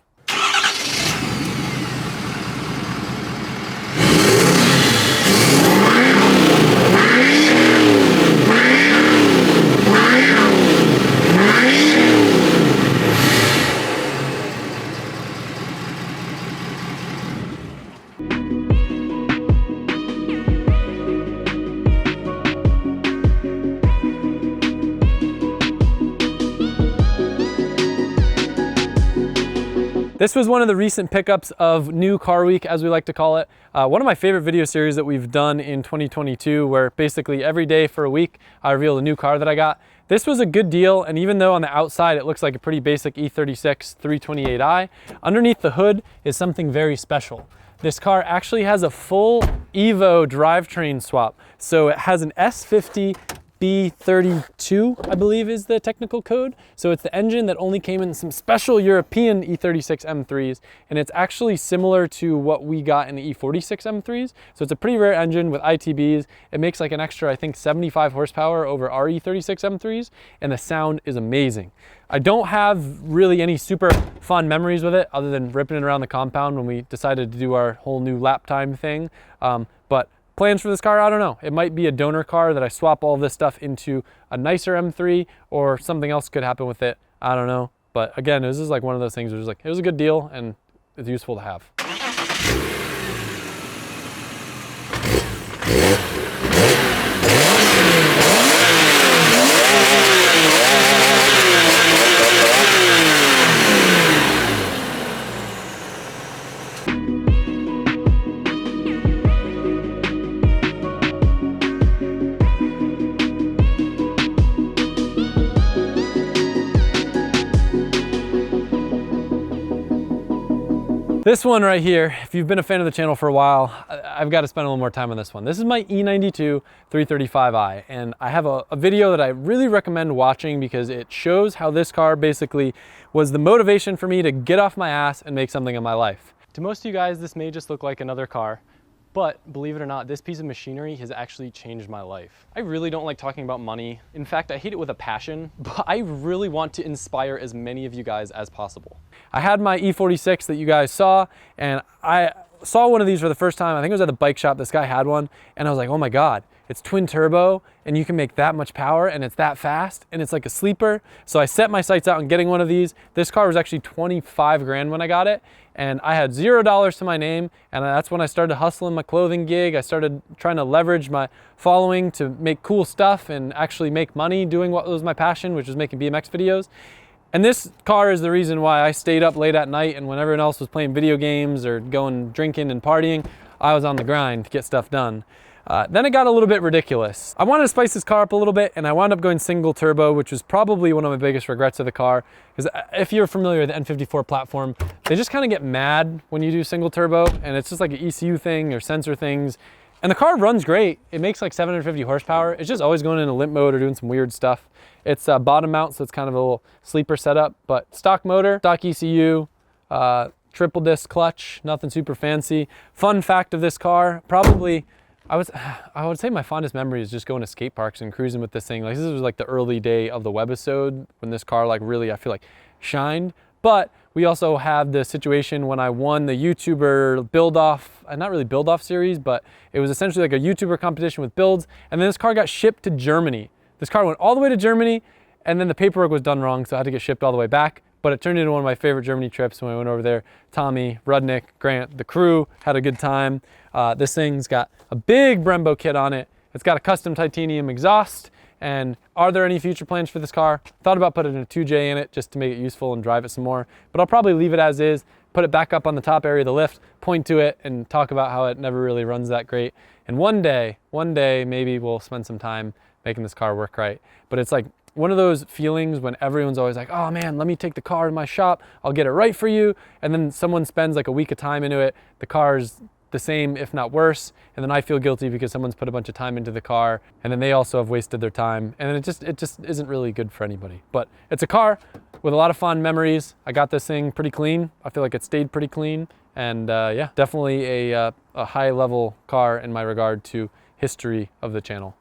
This was one of the recent pickups of New Car Week, as we like to call it. One of my favorite video series that we've done in 2022, where basically every day for a week, I revealed a new car that I got. This was a good deal, and even though on the outside it looks like a pretty basic E36 328i, underneath the hood is something very special. This car actually has a full Evo drivetrain swap. So it has an S50 B32, I believe is the technical code. So it's the engine that only came in some special European E36 M3s, and it's actually similar to what we got in the E46 M3s. So it's a pretty rare engine with ITBs. It makes like an extra, I think, 75 horsepower over our E36 M3s, and the sound is amazing. I don't have really any super fond memories with it other than ripping it around the compound when we decided to do our whole new lap time thing. But plans for this car, I don't know. It might be a donor car that I swap all this stuff into a nicer M3, or something else could happen with it. I don't know. But again, this is like one of those things where it's like, it was a good deal and it's useful to have. This one right here, if you've been a fan of the channel for a while, I've got to spend a little more time on this one. This is my E92 335i, and I have a video that I really recommend watching because it shows how this car basically was the motivation for me to get off my ass and make something of my life. To most of you guys, this may just look like another car, but believe it or not, this piece of machinery has actually changed my life. I really don't like talking about money. In fact, I hate it with a passion, but I really want to inspire as many of you guys as possible. I had my E46 that you guys saw, and I saw one of these for the first time. I think it was at the bike shop. This guy had one, and I was like, oh my God, it's twin turbo, and you can make that much power, and it's that fast, and it's like a sleeper. So I set my sights out on getting one of these. This car was actually 25 grand when I got it, and I had $0 to my name, and that's when I started hustling my clothing gig. I started trying to leverage my following to make cool stuff and actually make money doing what was my passion, which was making BMX videos. And this car is the reason why I stayed up late at night, and when everyone else was playing video games or going drinking and partying, I was on the grind to get stuff done. Then it got a little bit ridiculous. I wanted to spice this car up a little bit, and I wound up going single turbo, which was probably one of my biggest regrets of the car. Because if you're familiar with the N54 platform, they just kind of get mad when you do single turbo, and it's just like an ECU thing or sensor things. And the car runs great. It makes like 750 horsepower. It's just always going in a limp mode or doing some weird stuff. It's bottom mount, so it's kind of a little sleeper setup, but stock motor, stock ECU, triple disc clutch, nothing super fancy. Fun fact of this car, probably, I would say my fondest memory is just going to skate parks and cruising with this thing. Like, this was like the early day of the webisode when this car like really, I feel like, shined. But we also have the situation when I won the YouTuber build-off, not really build-off series, but it was essentially like a YouTuber competition with builds, and then this car got shipped to Germany. This car went all the way to Germany, and then the paperwork was done wrong, so I had to get shipped all the way back. But it turned into one of my favorite Germany trips when I went over there. Tommy, Rudnick, Grant, the crew had a good time. This thing's got a big Brembo kit on it. It's got a custom titanium exhaust. And are there any future plans for this car? Thought about putting a 2J in it just to make it useful and drive it some more. But I'll probably leave it as is, put it back up on the top area of the lift, point to it, and talk about how it never really runs that great. And one day, maybe we'll spend some time making this car work right. But it's like one of those feelings when everyone's always like, oh man, let me take the car to my shop, I'll get it right for you. And then someone spends like a week of time into it, the car's the same, if not worse. And then I feel guilty because someone's put a bunch of time into the car, and then they also have wasted their time. And then it just isn't really good for anybody. But it's a car with a lot of fond memories. I got this thing pretty clean. I feel like it stayed pretty clean. And yeah, definitely a high level car in my regard to history of the channel.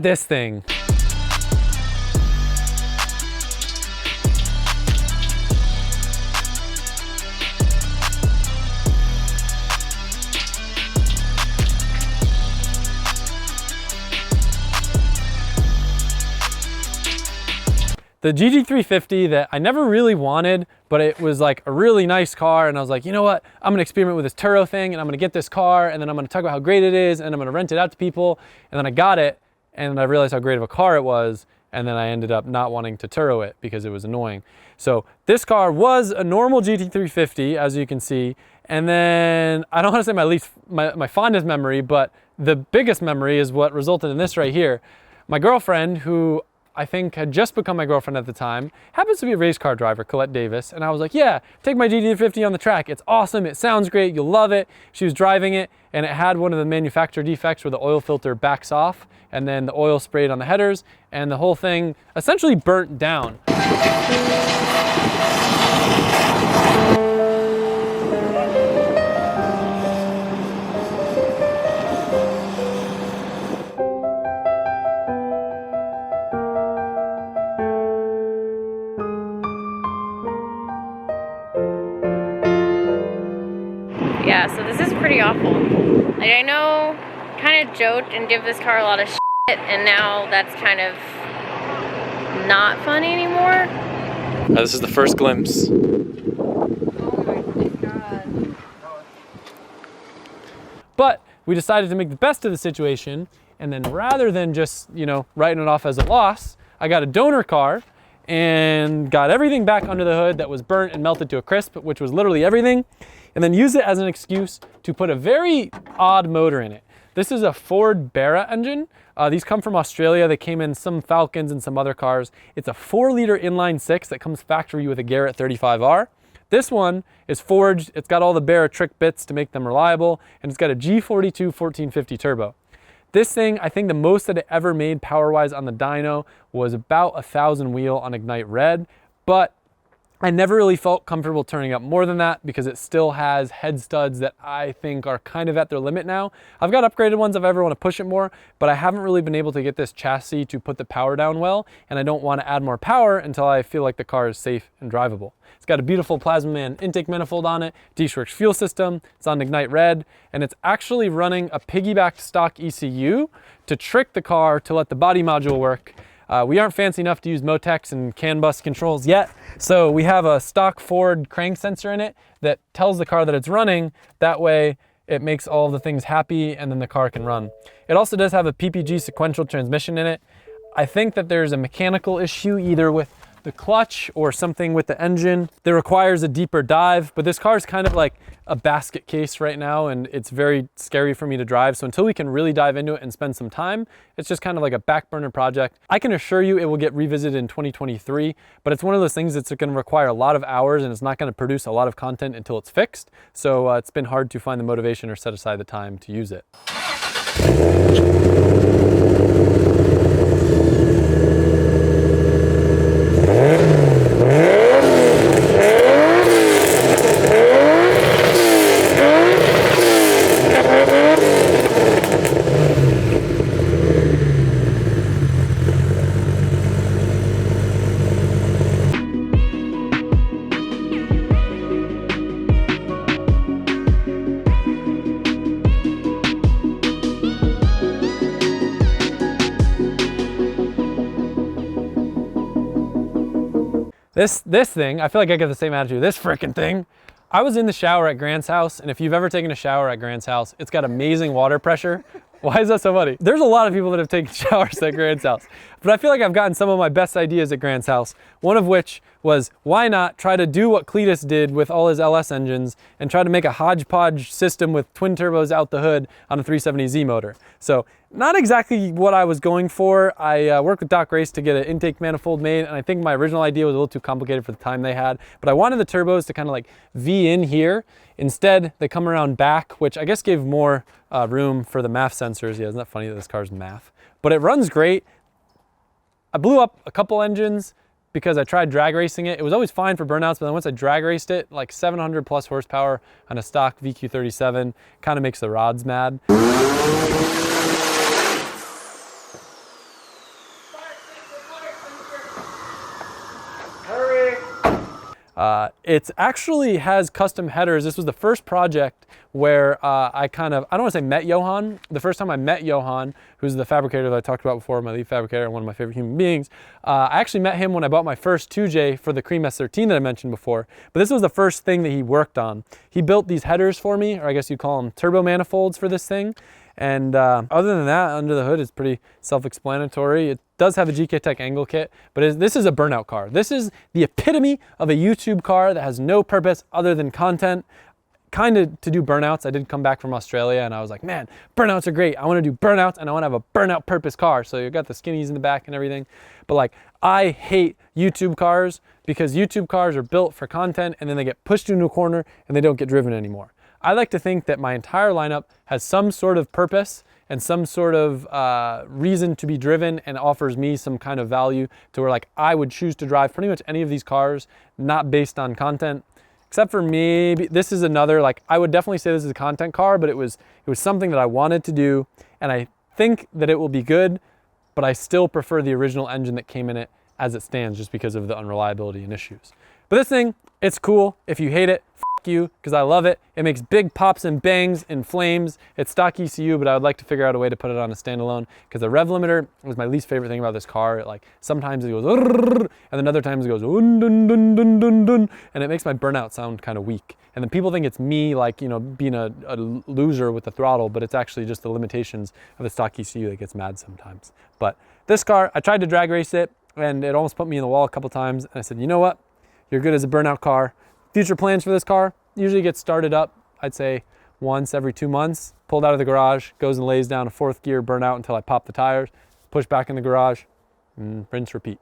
this thing? The GT350 that I never really wanted, but it was like a really nice car, and I was like, you know what? I'm gonna experiment with this Turo thing, and I'm gonna get this car, and then I'm gonna talk about how great it is, and I'm gonna rent it out to people. And then I got it, and I realized how great of a car it was, and then I ended up not wanting to Turo it because it was annoying. So this car was a normal GT350, as you can see, and then I don't want to say my fondest memory, but the biggest memory is what resulted in this right here. My girlfriend, who I think had just become my girlfriend at the time, happens to be a race car driver, Colette Davis. And I was like, yeah, take my GT50 on the track. It's awesome, it sounds great, you'll love it. She was driving it, and it had one of the manufacturer defects where the oil filter backs off, and then the oil sprayed on the headers, and the whole thing essentially burnt down. Yeah, so this is pretty awful. Like, I know, kind of joked and give this car a lot of shit, and now that's kind of not funny anymore. This is the first glimpse. Oh my god. But we decided to make the best of the situation, and then rather than just, you know, writing it off as a loss, I got a donor car and got everything back under the hood that was burnt and melted to a crisp, which was literally everything, and then used it as an excuse to put a very odd motor in it. This is a Ford Barra engine. These come from Australia. They came in some Falcons and some other cars. It's a 4-liter inline 6 that comes factory with a Garrett 35R. This one is forged. It's got all the Barra trick bits to make them reliable, and it's got a G42 1450 turbo. This thing, I think the most that it ever made power-wise on the dyno was about 1,000 wheel on Ignite Red, but I never really felt comfortable turning up more than that because it still has head studs that I think are kind of at their limit now. I've got upgraded ones if I ever want to push it more, but I haven't really been able to get this chassis to put the power down well, and I don't want to add more power until I feel like the car is safe and drivable. It's got a beautiful Plasma Man intake manifold on it, D-Works fuel system, it's on Ignite Red, and it's actually running a piggybacked stock ECU to trick the car to let the body module work. We aren't fancy enough to use Motex and CAN bus controls yet, so we have a stock Ford crank sensor in it that tells the car that it's running. That way it makes all the things happy, and then the car can run. It also does have a PPG sequential transmission in it. I think that there's a mechanical issue either with the clutch or something with the engine that requires a deeper dive, but this car is kind of like a basket case right now, and it's very scary for me to drive. So until we can really dive into it and spend some time, it's just kind of like a back burner project. I can assure you it will get revisited in 2023, but it's one of those things that's going to require a lot of hours, and it's not going to produce a lot of content until it's fixed. So it's been hard to find the motivation or set aside the time to use it. This thing, I feel like I get the same attitude. This frickin' thing. I was in the shower at Grant's house, and if you've ever taken a shower at Grant's house, it's got amazing water pressure. Why is that so funny? There's a lot of people that have taken showers at Grant's house, but I feel like I've gotten some of my best ideas at Grant's house. One of which was, why not try to do what Cletus did with all his LS engines and try to make a hodgepodge system with twin turbos out the hood on a 370Z motor. So not exactly what I was going for. I worked with Doc Race to get an intake manifold made, and I think my original idea was a little too complicated for the time they had, but I wanted the turbos to kind of like V in here. Instead, they come around back, which I guess gave more room for the MAF sensors. Yeah, isn't that funny that this car's MAF? But it runs great. I blew up a couple engines because I tried drag racing it. It was always fine for burnouts, but then once I drag raced it, like 700 plus horsepower on a stock VQ37 kind of makes the rods mad. It actually has custom headers. This was the first project where I don't want to say met Johan. The first time I met Johan, who's the fabricator that I talked about before, my lead fabricator and one of my favorite human beings, I actually met him when I bought my first 2J for the Cream S13 that I mentioned before. But this was the first thing that he worked on. He built these headers for me, or I guess you'd call them turbo manifolds for this thing. And other than that, under the hood, it's pretty self-explanatory. It does have a GK Tech angle kit, but this is a burnout car. This is the epitome of a YouTube car that has no purpose other than content. Kind of to do burnouts. I did come back from Australia and I was like, man, burnouts are great. I want to do burnouts and I want to have a burnout purpose car. So you got the skinnies in the back and everything. But like, I hate YouTube cars because YouTube cars are built for content and then they get pushed into a corner and they don't get driven anymore. I like to think that my entire lineup has some sort of purpose and some sort of reason to be driven and offers me some kind of value to where like I would choose to drive pretty much any of these cars, not based on content, except for maybe this is another, like I would definitely say this is a content car, but it was something that I wanted to do and I think that it will be good, but I still prefer the original engine that came in it as it stands just because of the unreliability and issues. But this thing, it's cool. If you hate it, you, because I love it. It makes big pops and bangs and flames. It's stock ECU, but I would like to figure out a way to put it on a standalone because the rev limiter was my least favorite thing about this car. Like sometimes it goes and then other times it goes dun, dun, dun, dun, dun, dun, and it makes my burnout sound kind of weak. And then people think it's me, like, you know, being a loser with the throttle, but it's actually just the limitations of the stock ECU that gets mad sometimes. But this car, I tried to drag race it and it almost put me in the wall a couple times. And I said, you know what? You're good as a burnout car. Future plans for this car usually get started up, I'd say once every 2 months, pulled out of the garage, goes and lays down a 4th gear burnout until I pop the tires, push back in the garage, and rinse, repeat.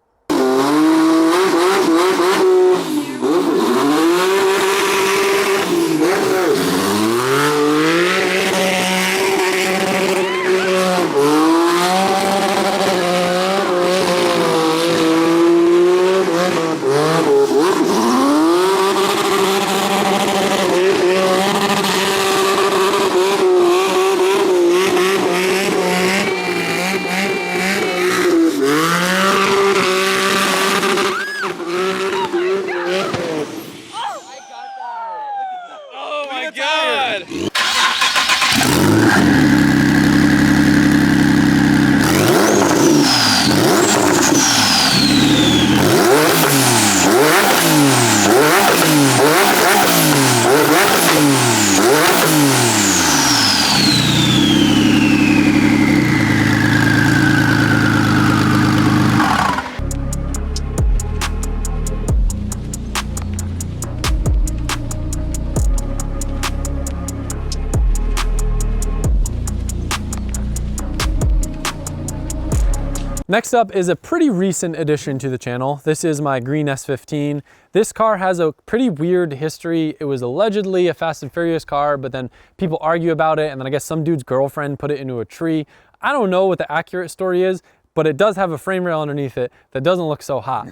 Next up is a pretty recent addition to the channel. This is my green S15. This car has a pretty weird history. It was allegedly a Fast and Furious car, but then people argue about it, and then I guess some dude's girlfriend put it into a tree. I don't know what the accurate story is, but it does have a frame rail underneath it that doesn't look so hot.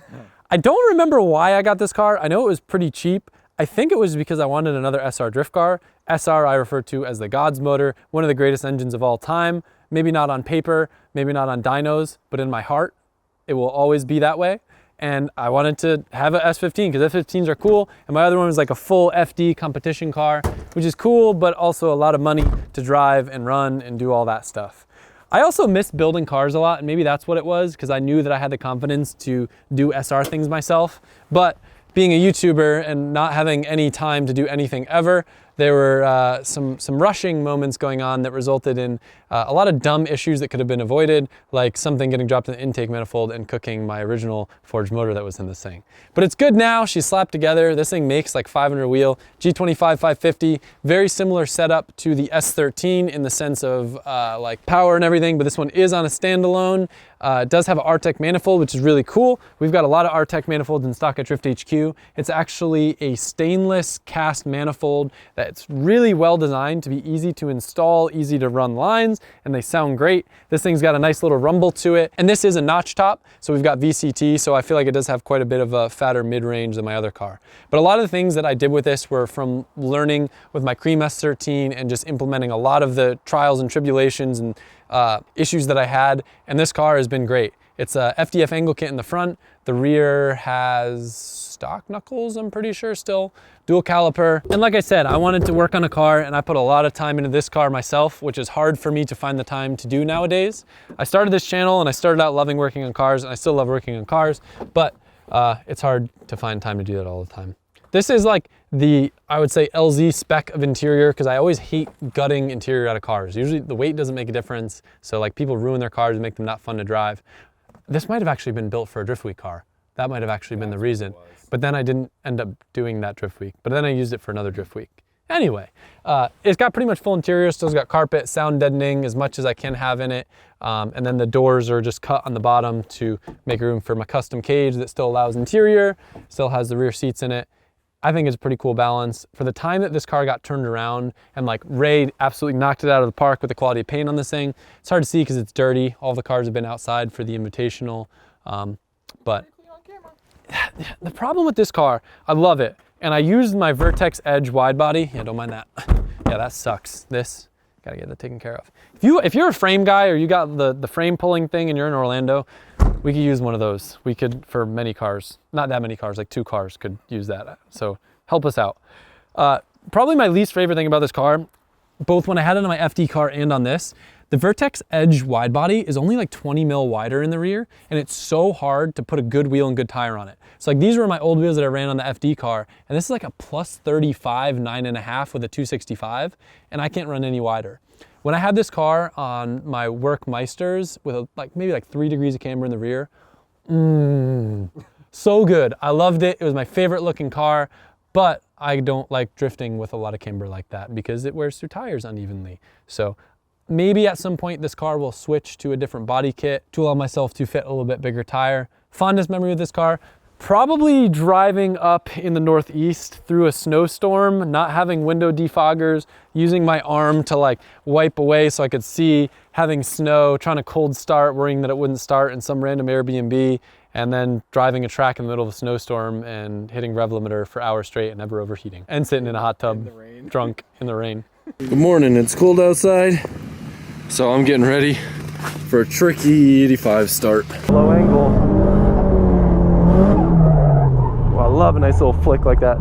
I don't remember why I got this car. I know it was pretty cheap. I think it was because I wanted another SR drift car. SR I refer to as the God's motor, one of the greatest engines of all time. Maybe not on paper, maybe not on dynos, but in my heart, it will always be that way. And I wanted to have a S15 because S15s are cool. And my other one was like a full FD competition car, which is cool, but also a lot of money to drive and run and do all that stuff. I also miss building cars a lot, and maybe that's what it was because I knew that I had the confidence to do SR things myself. But being a YouTuber and not having any time to do anything ever, there were some rushing moments going on that resulted in a lot of dumb issues that could have been avoided, like something getting dropped in the intake manifold and cooking my original forged motor that was in this thing. But it's good now, she's slapped together. This thing makes like 500 wheel, G25 550, very similar setup to the S13 in the sense of like power and everything, but this one is on a standalone. It does have an Artec manifold, which is really cool. We've got a lot of Artec manifolds in stock at Drift HQ. It's actually a stainless cast manifold that's really well designed to be easy to install, easy to run lines, and they sound great. This thing's got a nice little rumble to it. And this is a notch top, so we've got VCT, so I feel like it does have quite a bit of a fatter mid-range than my other car. But a lot of the things that I did with this were from learning with my Cream S13 and just implementing a lot of the trials and tribulations and issues that I had, and this car has been great. It's a FDF angle kit in the front. The rear has stock knuckles, I'm pretty sure still. Dual caliper. And like I said, I wanted to work on a car and I put a lot of time into this car myself, which is hard for me to find the time to do nowadays. I started this channel and I started out loving working on cars, and I still love working on cars, but it's hard to find time to do that all the time. This is like the, I would say, LZ spec of interior, because I always hate gutting interior out of cars. Usually the weight doesn't make a difference. So like people ruin their cars and make them not fun to drive. This might have actually been built for a Drift Week car. That might have actually been the reason. But then I didn't end up doing that Drift Week. But then I used it for another Drift Week. Anyway, it's got pretty much full interior. Still got carpet, sound deadening as much as I can have in it. And then the doors are just cut on the bottom to make room for my custom cage that still allows interior, still has the rear seats in it. I think it's a pretty cool balance. For the time that this car got turned around, and like Ray absolutely knocked it out of the park with the quality of paint on this thing. It's hard to see because it's dirty. All the cars have been outside for the Invitational. But the problem with this car, I love it. And I used my Vertex Edge wide body. Yeah, don't mind that. Yeah, that sucks. This, gotta get that taken care of. If you're a frame guy, or you got the frame pulling thing and you're in Orlando, we could use one of those. We could, for many cars, not that many cars, like 2 cars could use that. So help us out. Probably my least favorite thing about this car, both when I had it on my FD car and on this, the Vertex Edge wide body is only like 20 mil wider in the rear, and it's so hard to put a good wheel and good tire on it. So like these were my old wheels that I ran on the FD car, and this is like a plus 35 9.5 with a 265, and I can't run any wider. When I had this car on my work Meisters with maybe 3 degrees of camber in the rear, so good. I loved it. It was my favorite looking car, but I don't like drifting with a lot of camber like that because it wears through tires unevenly. So maybe at some point this car will switch to a different body kit to allow myself to fit a little bit bigger tire. Fondest memory of this car, probably driving up in the Northeast through a snowstorm, not having window defoggers, using my arm to like wipe away so I could see, having snow, trying to cold start, worrying that it wouldn't start in some random Airbnb, and then driving a track in the middle of a snowstorm and hitting rev limiter for hours straight and never overheating, and sitting in a hot tub, drunk in the rain. Good morning, it's cold outside, so I'm getting ready for a tricky 85 start. Low angle. I love a nice little flick like that.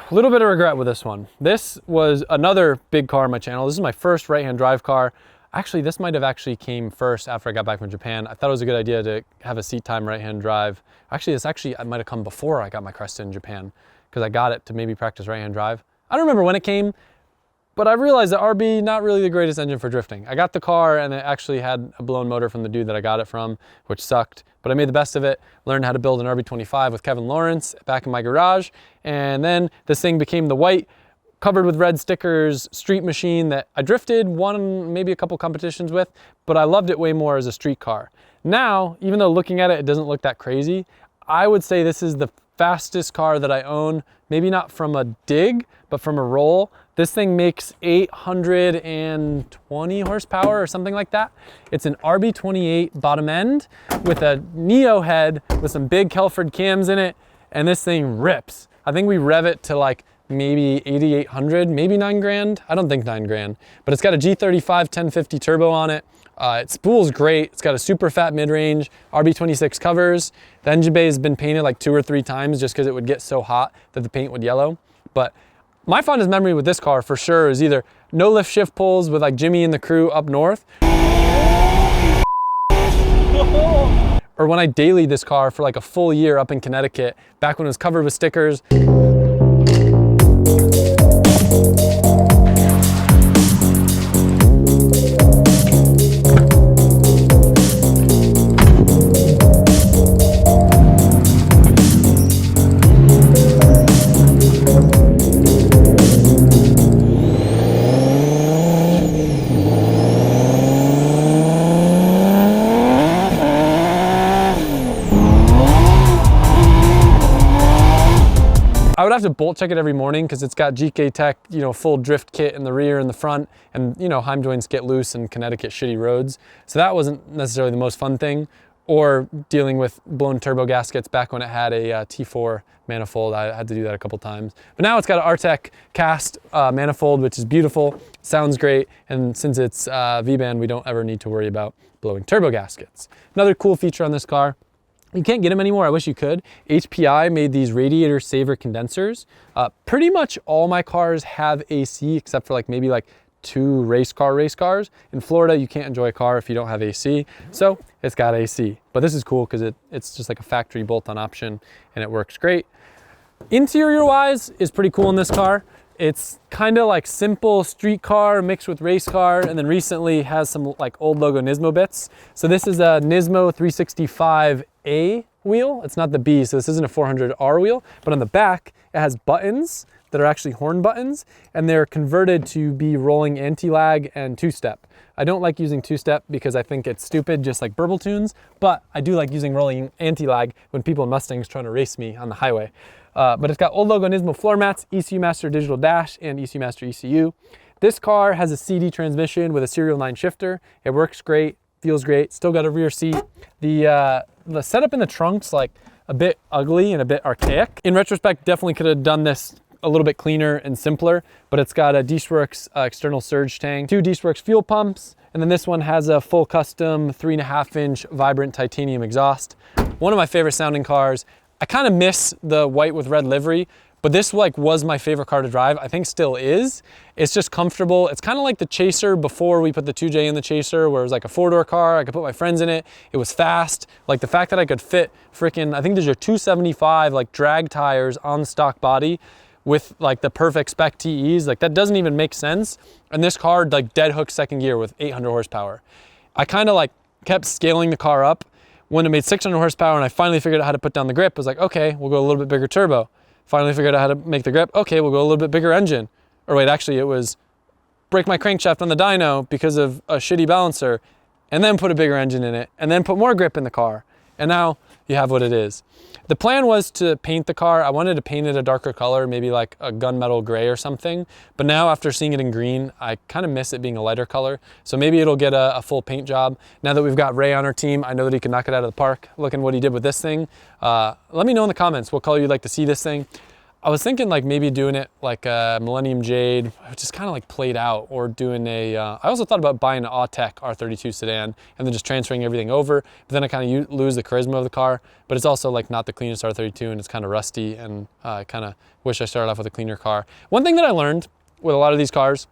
A little bit of regret with this one. This was another big car on my channel. This is my first right-hand drive car. Actually, this might have actually came first after I got back from Japan. I thought it was a good idea to have a seat time right-hand drive. Actually, it might have come before I got my Cresta in Japan, because I got it to maybe practice right-hand drive. I don't remember when it came, but I realized that RB, not really the greatest engine for drifting. I got the car and it actually had a blown motor from the dude that I got it from, which sucked, but I made the best of it. Learned how to build an RB25 with Kevin Lawrence back in my garage. And then this thing became the white, covered with red stickers, street machine that I drifted, won maybe a couple competitions with, but I loved it way more as a street car. Now, even though looking at it, it doesn't look that crazy, I would say this is the fastest car that I own, maybe not from a dig, but from a roll. This thing makes 820 horsepower or something like that. It's an RB28 bottom end with a Neo head with some big Kelford cams in it, and this thing rips. I think we rev it to like maybe 8,800, maybe 9 grand. I don't think 9 grand, but it's got a G35 1050 turbo on it. It spools great. It's got a super fat mid-range, RB26 covers. The engine bay has been painted like 2 or 3 times just because it would get so hot that the paint would yellow. But my fondest memory with this car for sure is either no lift shift pulls with like Jimmy and the crew up north, or when I dailied this car for like a full year up in Connecticut, back when it was covered with stickers. I would have to bolt check it every morning because it's got GK Tech, you know, full drift kit in the rear and the front, and you know, Heim joints get loose in Connecticut shitty roads. So that wasn't necessarily the most fun thing, or dealing with blown turbo gaskets back when it had a T4 manifold. I had to do that a couple times. But now it's got an Artec cast manifold, which is beautiful, sounds great, and since it's V-band, we don't ever need to worry about blowing turbo gaskets. Another cool feature on this car, you can't get them anymore, I wish you could. HPI made these radiator saver condensers. Pretty much all my cars have AC except for like maybe like 2 race cars. In Florida, you can't enjoy a car if you don't have AC, so it's got AC. But this is cool because it's just like a factory bolt-on option and it works great. Interior-wise is pretty cool in this car. It's kind of like simple street car mixed with race car, and then recently has some like old logo Nismo bits. So this is a Nismo 365A wheel. It's not the B, so this isn't a 400R wheel, but on the back, it has buttons that are actually horn buttons, and they're converted to be rolling anti-lag and two-step. I don't like using two-step because I think it's stupid, just like burble tunes, but I do like using rolling anti-lag when people in Mustangs trying to race me on the highway. But it's got old logo Nismo floor mats, ECU Master digital dash, and ECU Master ECU. This car has a CD transmission with a Serial 9 shifter. It works great, feels great, still got a rear seat. The setup in the trunk's like a bit ugly and a bit archaic. In retrospect, definitely could have done this a little bit cleaner and simpler, but it's got a Diesworks external surge tank, 2 Diesworks fuel pumps, and then this one has a full custom 3.5-inch vibrant titanium exhaust. One of my favorite sounding cars. I kind of miss the white with red livery, but this like was my favorite car to drive. I think still is. It's just comfortable. It's kind of like the Chaser before we put the 2J in the Chaser, where it was like a 4-door car. I could put my friends in it. It was fast. Like the fact that I could fit freaking, I think there's your 275 like drag tires on the stock body with like the perfect spec TEs, like that doesn't even make sense. And this car like dead hook second gear with 800 horsepower. I kind of like kept scaling the car up. When it made 600 horsepower and I finally figured out how to put down the grip, I was like, okay, we'll go a little bit bigger turbo. Finally figured out how to make the grip. Okay, we'll go a little bit bigger engine. Or wait, actually it was break my crankshaft on the dyno because of a shitty balancer, and then put a bigger engine in it, and then put more grip in the car. And now you have what it is. The plan was to paint the car. I wanted to paint it a darker color, maybe like a gunmetal gray or something. But now after seeing it in green, I kind of miss it being a lighter color. So maybe it'll get a full paint job. Now that we've got Ray on our team, I know that he can knock it out of the park. Looking what he did with this thing. Let me know in the comments what color you'd like to see this thing. I was thinking like maybe doing it like a Millennium Jade, which is kind of like played out, or doing a, I also thought about buying an Autech R32 sedan and then just transferring everything over, but then I kind of lose the charisma of the car, but it's also like not the cleanest R32 and it's kind of rusty, and I kind of wish I started off with a cleaner car. One thing that I learned with a lot of these cars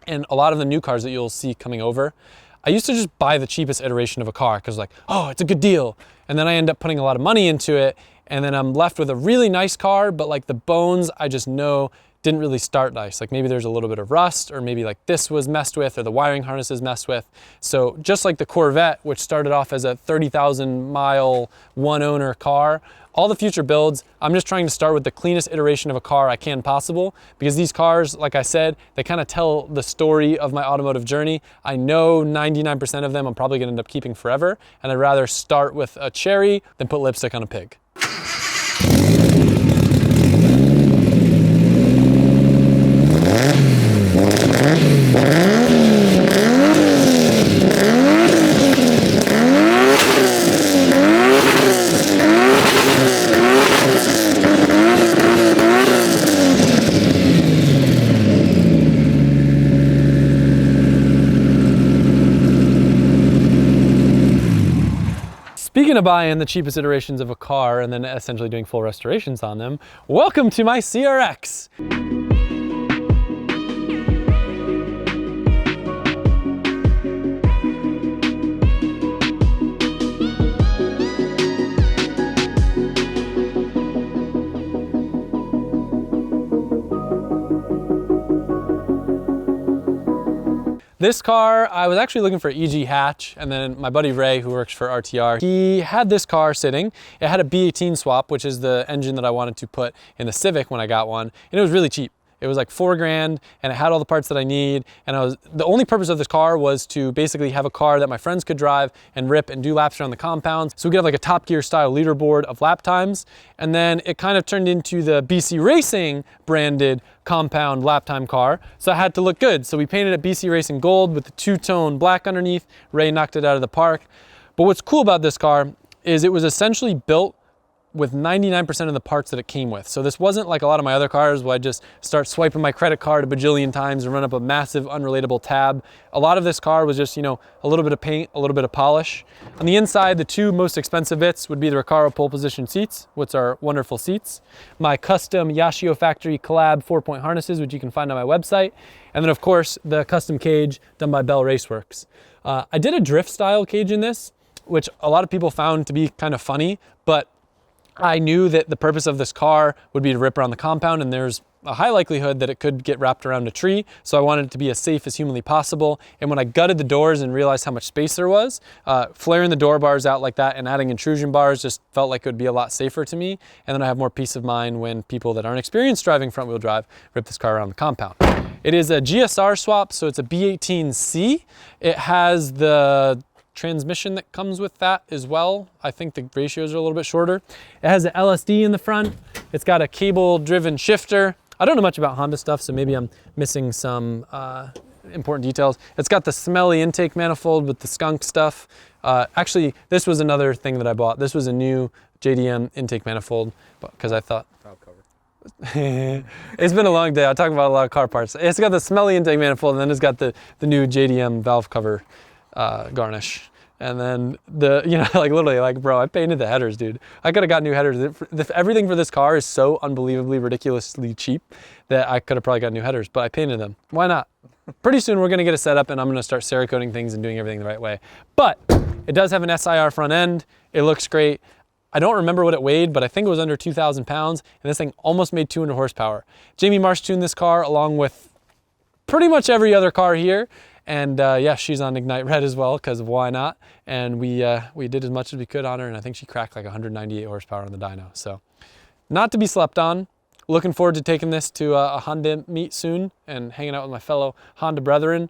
and a lot of the new cars that you'll see coming over, I used to just buy the cheapest iteration of a car because like, oh, it's a good deal. And then I end up putting a lot of money into it, and then I'm left with a really nice car, but like the bones I just know didn't really start nice. Like maybe there's a little bit of rust, or maybe like this was messed with, or the wiring harness is messed with. So just like the Corvette, which started off as a 30,000 mile one owner car, all the future builds, I'm just trying to start with the cleanest iteration of a car I can possible, because these cars, like I said, they kind of tell the story of my automotive journey. I know 99% of them I'm probably gonna end up keeping forever, and I'd rather start with a cherry than put lipstick on a pig. Speaking of buying the cheapest iterations of a car and then essentially doing full restorations on them, welcome to my CRX. This car, I was actually looking for an EG hatch, and then my buddy Ray, who works for RTR, he had this car sitting. It had a B18 swap, which is the engine that I wanted to put in the Civic when I got one, and it was really cheap. It was like $4 and it had all the parts that I need. And the only purpose of this car was to basically have a car that my friends could drive and rip and do laps around the compounds. So we could have like a Top Gear style leaderboard of lap times. And then it kind of turned into the BC Racing branded compound lap time car. So it had to look good. So we painted it BC Racing gold with the two-tone black underneath. Ray knocked it out of the park. But what's cool about this car is it was essentially built with 99% of the parts that it came with. So this wasn't like a lot of my other cars where I just start swiping my credit card a bajillion times and run up a massive unrelatable tab. A lot of this car was just, you know, a little bit of paint, a little bit of polish. On the inside, the two most expensive bits would be the Recaro pole position seats, which are wonderful seats. My custom Yashio Factory Collab 4-point harnesses, which you can find on my website. And then of course, the custom cage done by Bell Raceworks. I did a drift style cage in this, which a lot of people found to be kind of funny, but I knew that the purpose of this car would be to rip around the compound, and there's a high likelihood that it could get wrapped around a tree. So I wanted it to be as safe as humanly possible. And when I gutted the doors and realized how much space there was, flaring the door bars out like that and adding intrusion bars just felt like it would be a lot safer to me. And then I have more peace of mind when people that aren't experienced driving front wheel drive rip this car around the compound. It is a GSR swap, so it's a B18C. It has the transmission that comes with that as well. I think the ratios are a little bit shorter. It has an LSD in the front. It's got a cable driven shifter. I don't know much about Honda stuff, so maybe I'm missing some important details. It's got the smelly intake manifold with the skunk stuff. Actually, this was another thing that I bought. This was a new JDM intake manifold because I thought, it's been a long day. I talk about a lot of car parts. It's got the smelly intake manifold, and then it's got the new JDM valve cover garnish. And then like literally, like, bro, I painted the headers, dude. I could have got new headers. Everything for this car is so unbelievably ridiculously cheap that I could have probably got new headers, but I painted them. Why not? Pretty soon we're gonna get it set up and I'm gonna start Cerakoting things and doing everything the right way. But it does have an SIR front end. It looks great. I don't remember what it weighed, but I think it was under 2,000 pounds, and this thing almost made 200 horsepower. Jamie Marsh tuned this car along with pretty much every other car here. And yeah, she's on Ignite Red as well, because why not? And we did as much as we could on her, and I think she cracked like 198 horsepower on the dyno. So not to be slept on. Looking forward to taking this to a Honda meet soon and hanging out with my fellow Honda brethren.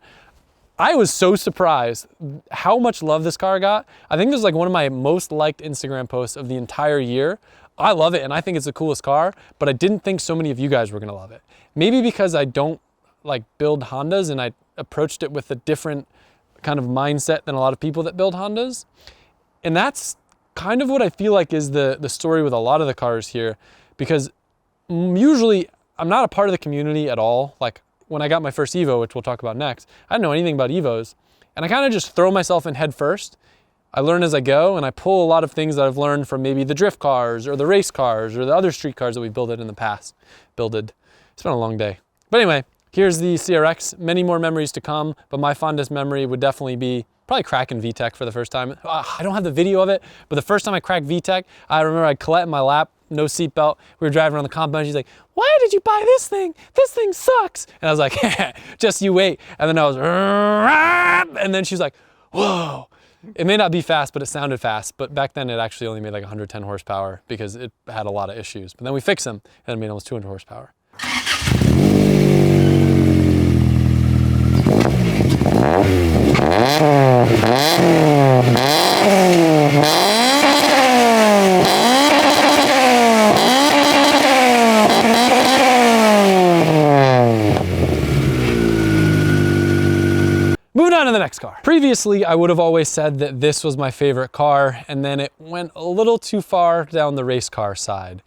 I was so surprised how much love this car got. I think this is like one of my most liked Instagram posts of the entire year. I love it, and I think it's the coolest car, but I didn't think so many of you guys were gonna love it. Maybe because I don't like build Hondas and I approached it with a different kind of mindset than a lot of people that build Hondas. And that's kind of what I feel like is the story with a lot of the cars here, because usually I'm not a part of the community at all. Like when I got my first Evo, which we'll talk about next, I didn't know anything about Evos, and I kind of just throw myself in head first. I learn as I go, and I pull a lot of things that I've learned from maybe the drift cars or the race cars or the other street cars that we built in the past. It's been a long day. But anyway, here's the CRX, many more memories to come, but my fondest memory would definitely be probably cracking VTEC for the first time. I don't have the video of it, but the first time I cracked VTEC, I remember I had Colette in my lap, no seatbelt. We were driving around the compound. She's like, "Why did you buy this thing? This thing sucks." And I was like, "Just you wait." And then I was, and then she's like, "Whoa." It may not be fast, but it sounded fast. But back then it actually only made like 110 horsepower because it had a lot of issues. But then we fixed them and it made almost 200 horsepower. Moving on to the next car. Previously, I would have always said that this was my favorite car, and then it went a little too far down the race car side.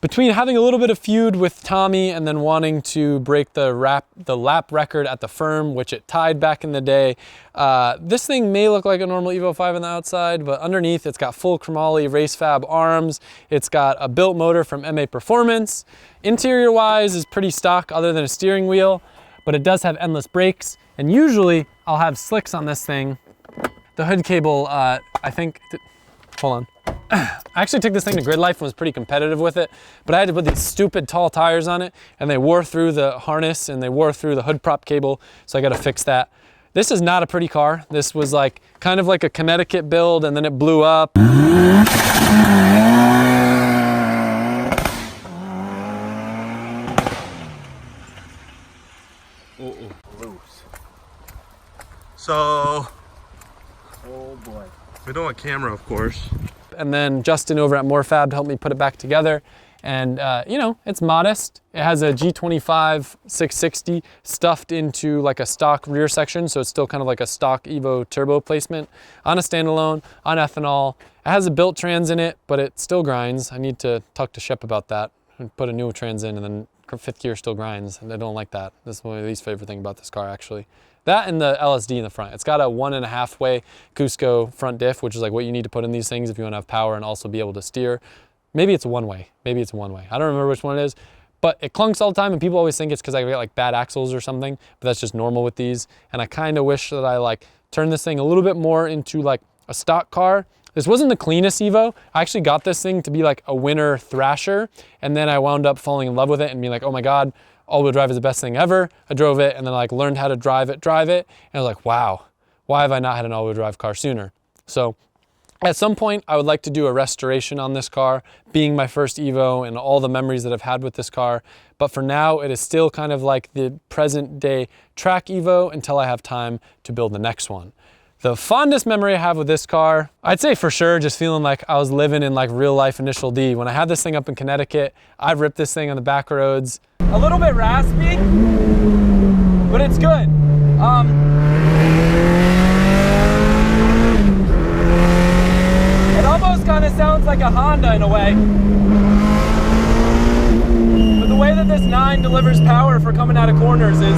Between having a little bit of feud with Tommy and then wanting to break the lap record at the firm, which it tied back in the day, this thing may look like a normal Evo 5 on the outside, but underneath it's got full chromoly race fab arms. It's got a built motor from MA Performance. Interior wise is pretty stock other than a steering wheel, but it does have endless brakes. And usually I'll have slicks on this thing. The hood cable, I think, hold on. I actually took this thing to Grid Life and was pretty competitive with it, but I had to put these stupid tall tires on it and they wore through the harness and they wore through the hood prop cable, so I got to fix that. This is not a pretty car. This was like kind of like a Connecticut build and then it blew up. So, Oh boy. we don't want camera, of course. And then Justin over at Morfab helped me put it back together. And you know, it's modest. It has a G25 660 stuffed into like a stock rear section, so it's still kind of like a stock Evo turbo placement on a standalone, on ethanol. It has a built trans in it, but it still grinds. I need to talk to Shep about that and put a new trans in, and then fifth gear still grinds, and I don't like that. That's my least favorite thing about this car, actually. That and the LSD in the front. It's got a 1.5 way Cusco front diff, which is like what you need to put in these things if you want to have power and also be able to steer. Maybe it's a one way. Maybe it's a one way. I don't remember which one it is, but it clunks all the time and people always think it's because I got like bad axles or something, but that's just normal with these. And I kind of wish that I like turned this thing a little bit more into like a stock car. This wasn't the cleanest Evo. I actually got this thing to be like a winter Thrasher, and then I wound up falling in love with it and being like, oh my God, all-wheel drive is the best thing ever. I drove it and then I like learned how to drive it, and I was like, wow, why have I not had an all-wheel drive car sooner? So at some point, I would like to do a restoration on this car, being my first Evo and all the memories that I've had with this car. But for now, it is still kind of like the present day track Evo until I have time to build the next one. The fondest memory I have with this car, I'd say for sure, just feeling like I was living in like real life Initial D. When I had this thing up in Connecticut, I ripped this thing on the back roads. A little bit raspy, but it's good. It almost kind of sounds like a Honda in a way. But the way that this 9 delivers power for coming out of corners is...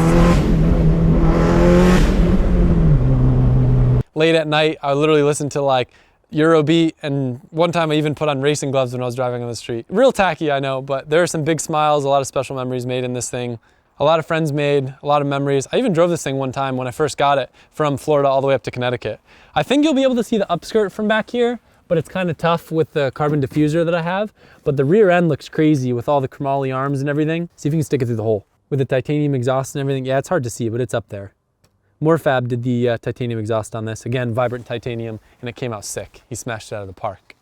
Late at night, I literally listened to like Eurobeat, and one time I even put on racing gloves when I was driving on the street. Real tacky, I know, but there are some big smiles, a lot of special memories made in this thing. A lot of friends made, a lot of memories. I even drove this thing one time when I first got it from Florida all the way up to Connecticut. I think you'll be able to see the upskirt from back here, but it's kind of tough with the carbon diffuser that I have. But the rear end looks crazy with all the chromoly arms and everything. See if you can stick it through the hole. With the titanium exhaust and everything, yeah, it's hard to see, but it's up there. Morfab did the titanium exhaust on this. Again, vibrant titanium, and it came out sick. He smashed it out of the park.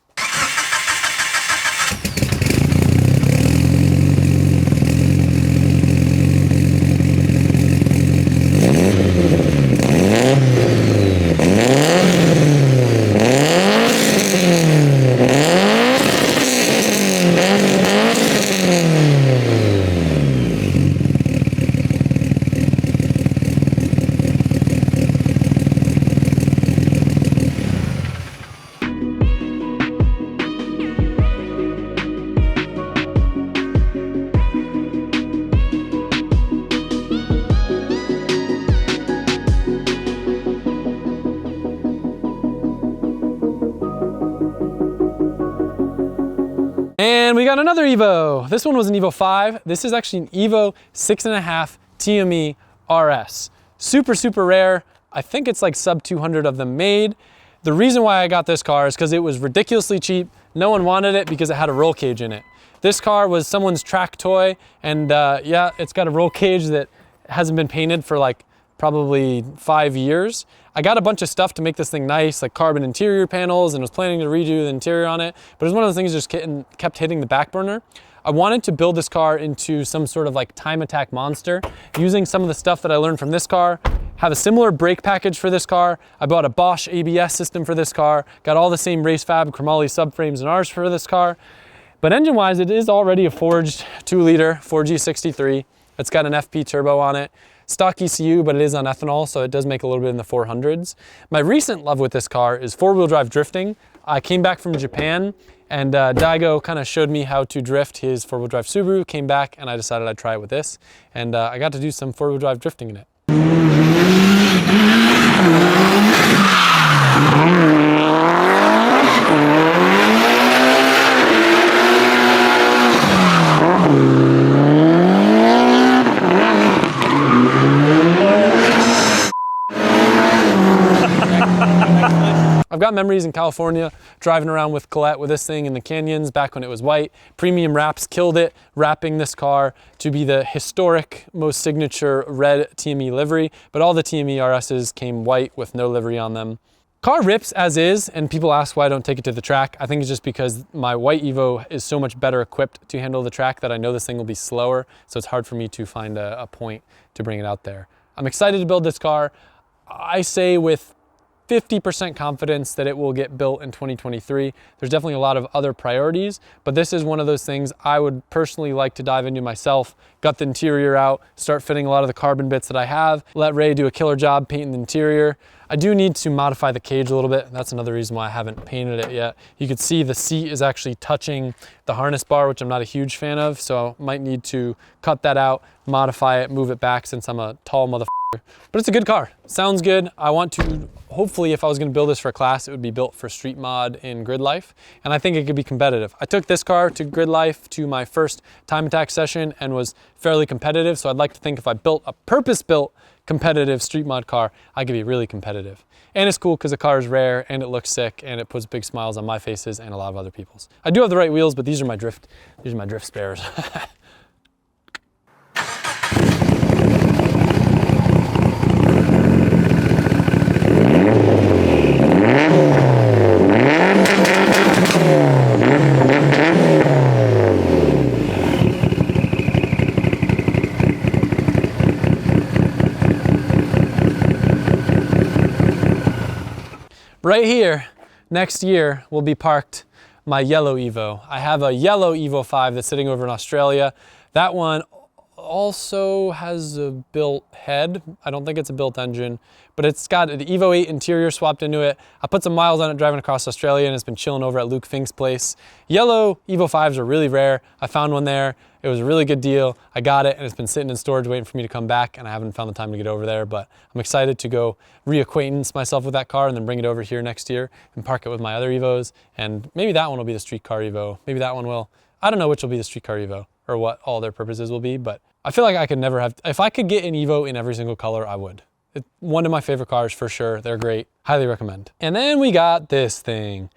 And we got another Evo. This one was an Evo 5. This is actually an Evo 6.5 TME RS. Super, super rare. I think it's like sub 200 of them made. The reason why I got this car is because it was ridiculously cheap. No one wanted it because it had a roll cage in it. This car was someone's track toy, and yeah, it's got a roll cage that hasn't been painted for like probably 5 years. I got a bunch of stuff to make this thing nice, like carbon interior panels, and was planning to redo the interior on it, but it was one of those things that just kept hitting the back burner. I wanted to build this car into some sort of like time attack monster, using some of the stuff that I learned from this car, have a similar brake package for this car. I bought a Bosch ABS system for this car, got all the same race fab chromoly subframes and R's for this car. But engine-wise, it is already a forged 2-liter 4G63. It's got an FP turbo on it. Stock ECU, but it is on ethanol, so it does make a little bit in the 400s. My recent love with this car is four-wheel drive drifting. I came back from Japan, and Daigo kind of showed me how to drift his four-wheel drive Subaru, came back, and I decided I'd try it with this. And I got to do some four-wheel drive drifting in it. I've got memories in California driving around with Colette with this thing in the canyons back when it was white. Premium Wraps killed it, wrapping this car to be the historic, most signature red TME livery, but all the TME RSs came white with no livery on them. Car rips as is, and people ask why I don't take it to the track. I think it's just because my white Evo is so much better equipped to handle the track that I know this thing will be slower, so it's hard for me to find a point to bring it out there. I'm excited to build this car. I say with 50% confidence that it will get built in 2023. There's definitely a lot of other priorities, but this is one of those things I would personally like to dive into myself, gut the interior out, start fitting a lot of the carbon bits that I have, let Ray do a killer job painting the interior. I do need to modify the cage a little bit. That's another reason why I haven't painted it yet. You can see the seat is actually touching the harness bar, which I'm not a huge fan of, so I might need to cut that out, modify it, move it back since I'm a tall motherfucker. But it's a good car. Sounds good. I want to, hopefully, if I was going to build this for a class, it would be built for street mod in Grid Life, and I think it could be competitive. I took this car to Grid Life to my first time attack session and was fairly competitive, so I'd like to think if I built a purpose-built competitive street mod car, I could be really competitive. And it's cool because the car is rare and it looks sick and it puts big smiles on my faces and a lot of other people's. I do have the right wheels, but these are my drift spares. Right here, next year, will be parked my yellow Evo. I have a yellow Evo 5 that's sitting over in Australia. That one also has a built head. I don't think it's a built engine, but it's got the Evo 8 interior swapped into it. I put some miles on it driving across Australia and it's been chilling over at Luke Fink's place. Yellow Evo 5s are really rare. I found one there. It was a really good deal. I got it and it's been sitting in storage waiting for me to come back, and I haven't found the time to get over there, but I'm excited to go reacquaintance myself with that car and then bring it over here next year and park it with my other Evos. And maybe that one will be the street car Evo. Maybe that one will. I don't know which will be the street car Evo or what all their purposes will be, but I feel like I could never have, if I could get an Evo in every single color, I would. It's one of my favorite cars for sure. They're great. Highly recommend. And then we got this thing.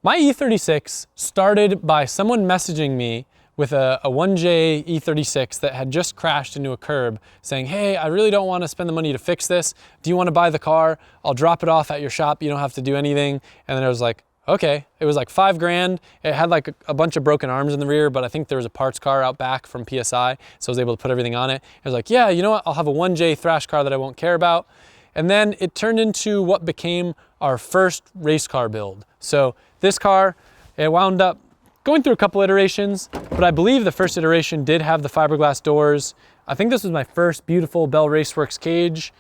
My E36 started by someone messaging me with a 1J E36 that had just crashed into a curb saying, hey, I really don't want to spend the money to fix this. Do you want to buy the car? I'll drop it off at your shop. You don't have to do anything. And then I was like, okay. It was like $5,000. It had like a bunch of broken arms in the rear, but I think there was a parts car out back from PSI, so I was able to put everything on it. I was like, yeah, you know what? I'll have a 1J thrash car that I won't care about. And then it turned into what became our first race car build. So this car, it wound up going through a couple iterations, but I believe the first iteration did have the fiberglass doors. I think this was my first beautiful Bell Raceworks cage.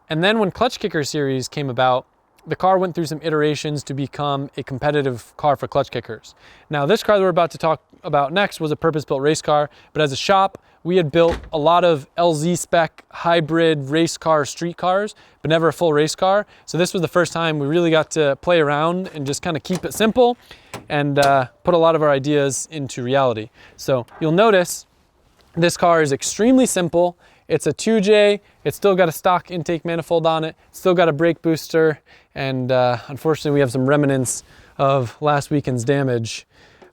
And then when Clutch Kicker series came about, the car went through some iterations to become a competitive car for clutch kickers. Now this car that we're about to talk about next was a purpose-built race car, but as a shop, we had built a lot of LZ spec hybrid race car street cars, but never a full race car. So this was the first time we really got to play around and just kind of keep it simple and put a lot of our ideas into reality. So you'll notice this car is extremely simple. It's a 2J, it's still got a stock intake manifold on it, still got a brake booster, and unfortunately we have some remnants of last weekend's damage.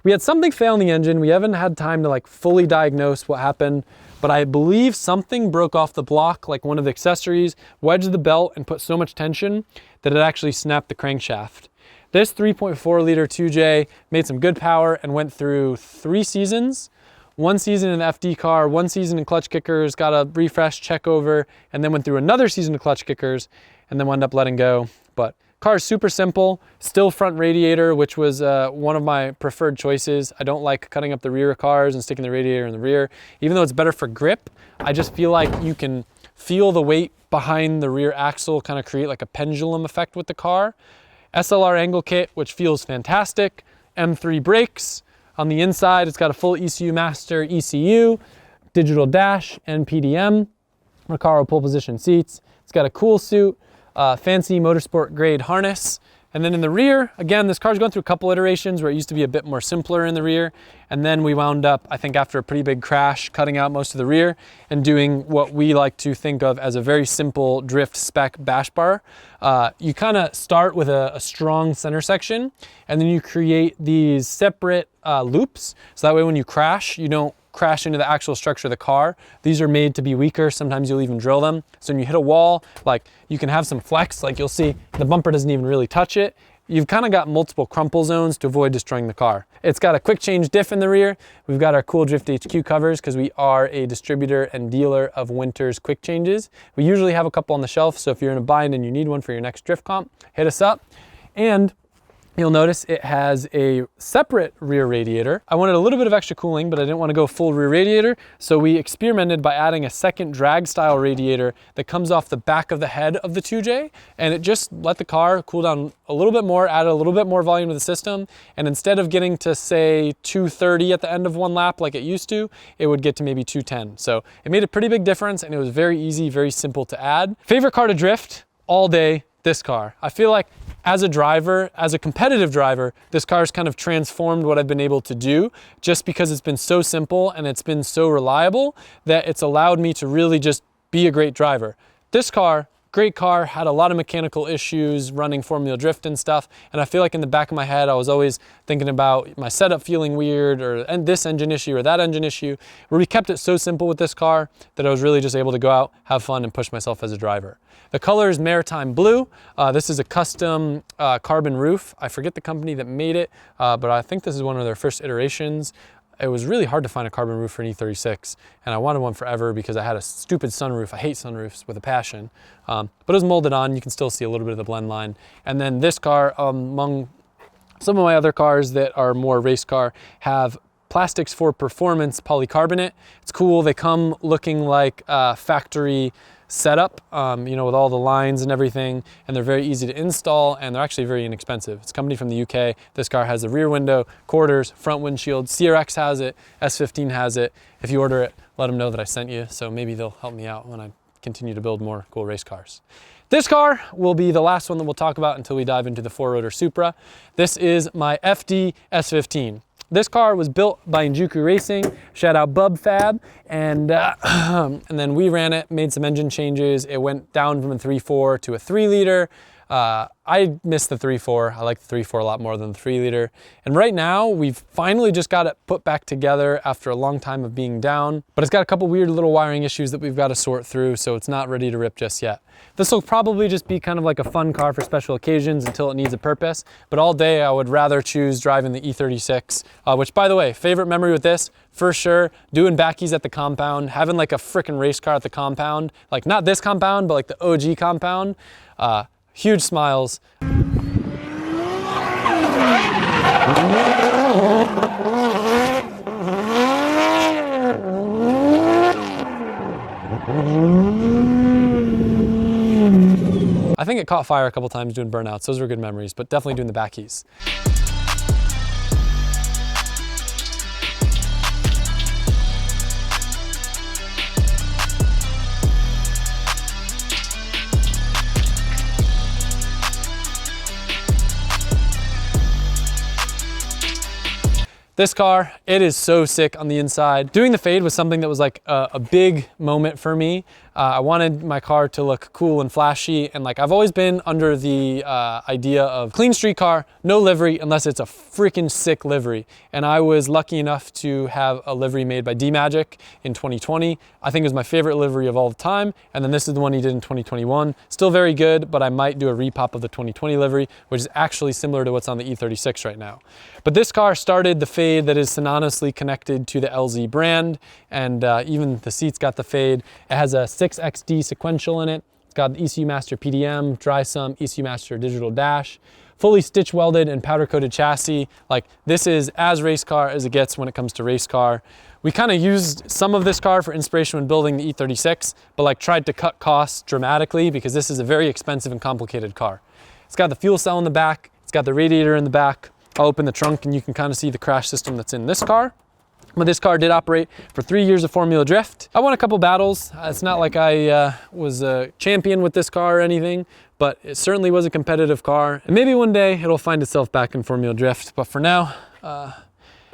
We had something fail in the engine. We haven't had time to like fully diagnose what happened, but I believe something broke off the block, like one of the accessories, wedged the belt and put so much tension that it actually snapped the crankshaft. This 3.4 liter 2J made some good power and went through 3 seasons. 1 season in the FD car, 1 season in Clutch Kickers, got a refresh check over, and then went through another season of Clutch Kickers, and then wound up letting go. But car is super simple, still front radiator, which was one of my preferred choices. I don't like cutting up the rear of cars and sticking the radiator in the rear. Even though it's better for grip, I just feel like you can feel the weight behind the rear axle kind of create like a pendulum effect with the car. SLR angle kit, which feels fantastic. M3 brakes. On the inside, it's got a full ECU master ECU, digital dash, and PDM, Recaro pole position seats. It's got a cool suit, fancy motorsport grade harness, And then in the rear, again, this car's gone through a couple iterations where it used to be a bit more simpler in the rear. And then we wound up, I think after a pretty big crash, cutting out most of the rear and doing what we like to think of as a very simple drift spec bash bar. You kind of start with a strong center section, and then you create these separate loops. So that way when you crash, you don't crash into the actual structure of the car. These are made to be weaker. Sometimes you'll even drill them. So when you hit a wall, like you can have some flex, like you'll see the bumper doesn't even really touch it. You've kind of got multiple crumple zones to avoid destroying the car. It's got a quick change diff in the rear. We've got our Cool Drift HQ covers because we are a distributor and dealer of Winter's quick changes. We usually have a couple on the shelf, so if you're in a bind and you need one for your next drift comp, hit us up. And you'll notice it has a separate rear radiator. I wanted a little bit of extra cooling, but I didn't want to go full rear radiator. So we experimented by adding a second drag style radiator that comes off the back of the head of the 2J. And it just let the car cool down a little bit more, added a little bit more volume to the system. And instead of getting to say 230 at the end of one lap like it used to, it would get to maybe 210. So it made a pretty big difference, and it was very easy, very simple to add. Favorite car to drift all day, this car. I feel like as a driver, as a competitive driver, this car's kind of transformed what I've been able to do just because it's been so simple and it's been so reliable that it's allowed me to really just be a great driver. This car, great car, had a lot of mechanical issues running Formula Drift and stuff, and I feel like in the back of my head I was always thinking about my setup feeling weird, or and this engine issue or that engine issue, where we kept it so simple with this car that I was really just able to go out, have fun, and push myself as a driver. The color is Maritime Blue. This is a custom carbon roof. I forget the company that made it, but I think this is one of their first iterations. It was really hard to find a carbon roof for an E36, and I wanted one forever because I had a stupid sunroof. I hate sunroofs with a passion, but it was molded on. You can still see a little bit of the blend line. And then this car, among some of my other cars that are more race car, have Plastics for Performance polycarbonate. It's cool. They come looking like factory setup, you know, with all the lines and everything, and they're very easy to install, and they're actually very inexpensive. It's a company from the UK. This car has a rear window, quarters, front windshield. CRX has it, S15 has it. If you order it, let them know that I sent you, so maybe they'll help me out when I continue to build more cool race cars. This car will be the last one that we'll talk about until we dive into the four-rotor Supra. This is my FD S15. This car was built by Injuku Racing, shout out Bub Fab, and then we ran it, made some engine changes. It went down from a 3.4 to a 3-liter. I miss the 3.4. I like the 3.4 a lot more than the 3-liter. And right now, we've finally just got it put back together after a long time of being down, but it's got a couple weird little wiring issues that we've got to sort through, so it's not ready to rip just yet. This will probably just be kind of like a fun car for special occasions until it needs a purpose, but all day I would rather choose driving the E36, which, by the way, favorite memory with this, for sure, doing backies at the compound, having like a frickin' race car at the compound, like not this compound, but like the OG compound. Huge smiles. I think it caught fire a couple times doing burnouts. Those were good memories, but definitely doing the backies. This car, it is so sick on the inside. Doing the fade was something that was like a big moment for me. I wanted my car to look cool and flashy, and like I've always been under the idea of clean street car, no livery unless it's a freaking sick livery. And I was lucky enough to have a livery made by D-Magic in 2020. I think it was my favorite livery of all time. And then this is the one he did in 2021. Still very good, but I might do a repop of the 2020 livery, which is actually similar to what's on the E36 right now. But this car started the fade that is synonymously connected to the LZ brand, and even the seats got the fade. It has a 6XD sequential in it. It's got the ECU Master PDM, dry sump, ECU Master digital dash, fully stitch welded and powder coated chassis. Like, this is as race car as it gets when it comes to race car. We kind of used some of this car for inspiration when building the E36, but like tried to cut costs dramatically because this is a very expensive and complicated car. It's got the fuel cell in the back. It's got the radiator in the back. I'll open the trunk and you can kind of see the crash system that's in this car. But this car did operate for 3 years of Formula Drift. I won a couple battles. It's not like I was a champion with this car or anything, but it certainly was a competitive car. And maybe one day it'll find itself back in Formula Drift. But for now,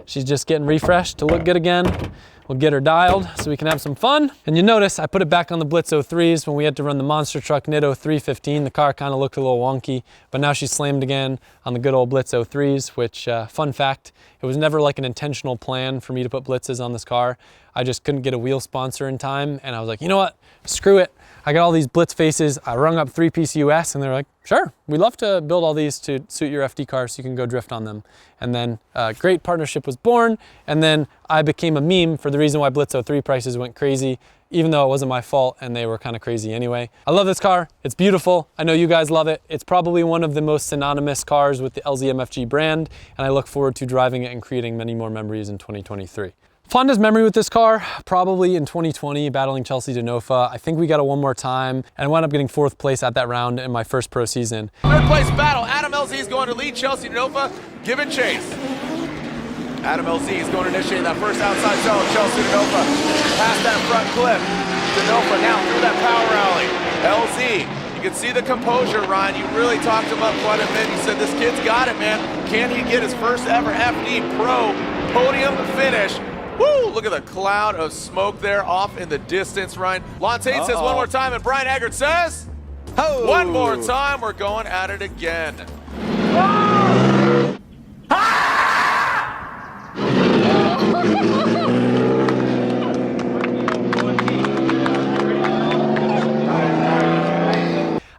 she's just getting refreshed to look good again. We'll get her dialed so we can have some fun. And you notice I put it back on the Blitz 03s when we had to run the monster truck Nitto 315. The car kind of looked a little wonky, but now she's slammed again on the good old Blitz 03s, which, fun fact, it was never like an intentional plan for me to put Blitzes on this car. I just couldn't get a wheel sponsor in time, and I was like, you know what, screw it. I got all these Blitz faces. I rung up 3-piece US, and they're like, sure, we'd love to build all these to suit your FD car so you can go drift on them. And then a great partnership was born, and then I became a meme for the reason why Blitz 03 prices went crazy, even though it wasn't my fault and they were kind of crazy anyway. I love this car. It's beautiful. I know you guys love it. It's probably one of the most synonymous cars with the LZMFG brand, and I look forward to driving it and creating many more memories in 2023. Fondest memory with this car, probably in 2020, battling Chelsea Denofa. I think we got it one more time, and I wound up getting 4th place at that round in my first pro season. 3rd place battle. Adam LZ is going to lead Chelsea Denofa. Give it chase. Adam LZ is going to initiate that first outside zone. Chelsea Denofa past that front clip. Denofa now through that power alley. LZ, you can see the composure, Ryan. You really talked him up quite a bit. You said, this kid's got it, man. Can he get his first ever FD Pro podium finish? Woo! Look at the cloud of smoke there off in the distance, Ryan. Lontaine says one more time, and Brian Eggert says, one more time. We're going at it again.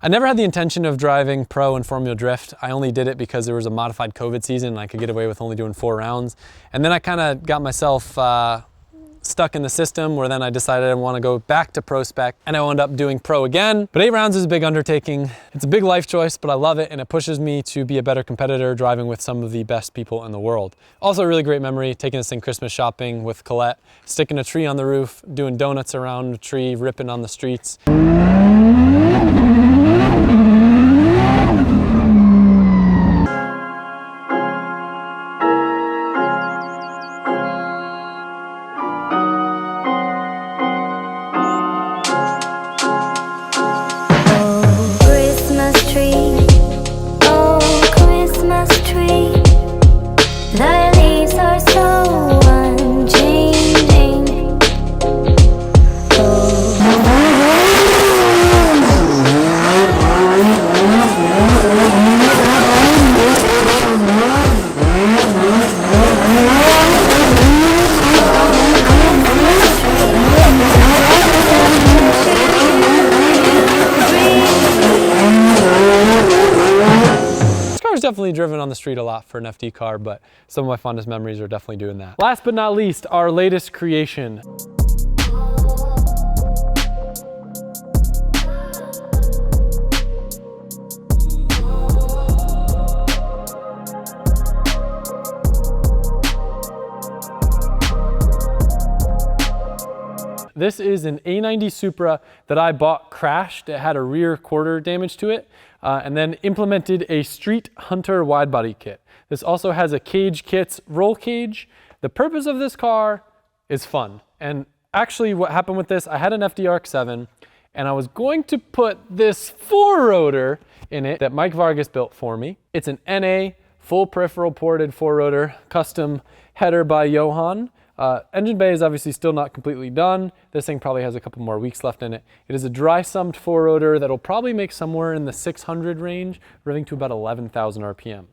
I never had the intention of driving pro in Formula Drift. I only did it because there was a modified COVID season and I could get away with only doing 4 rounds. And then I kind of got myself stuck in the system where then I decided I want to go back to pro spec, and I wound up doing pro again. But 8 rounds is a big undertaking. It's a big life choice, but I love it, and it pushes me to be a better competitor driving with some of the best people in the world. Also a really great memory, taking this thing Christmas shopping with Colette, sticking a tree on the roof, doing donuts around the tree, ripping on the streets. Definitely driven on the street a lot for an FD car, but some of my fondest memories are definitely doing that. Last but not least, our latest creation. This is an A90 Supra that I bought crashed. It had a rear quarter damage to it, and then implemented a Street Hunter wide body kit. This also has a Cage Kits roll cage. The purpose of this car is fun. And actually what happened with this, I had an FDRX7 and I was going to put this 4-rotor in it that Mike Vargas built for me. It's an NA full peripheral ported 4-rotor custom header by Johan. Engine bay is obviously still not completely done. This thing probably has a couple more weeks left in it. It is a dry sumped 4-rotor that'll probably make somewhere in the 600 range, revving to about 11,000 RPM.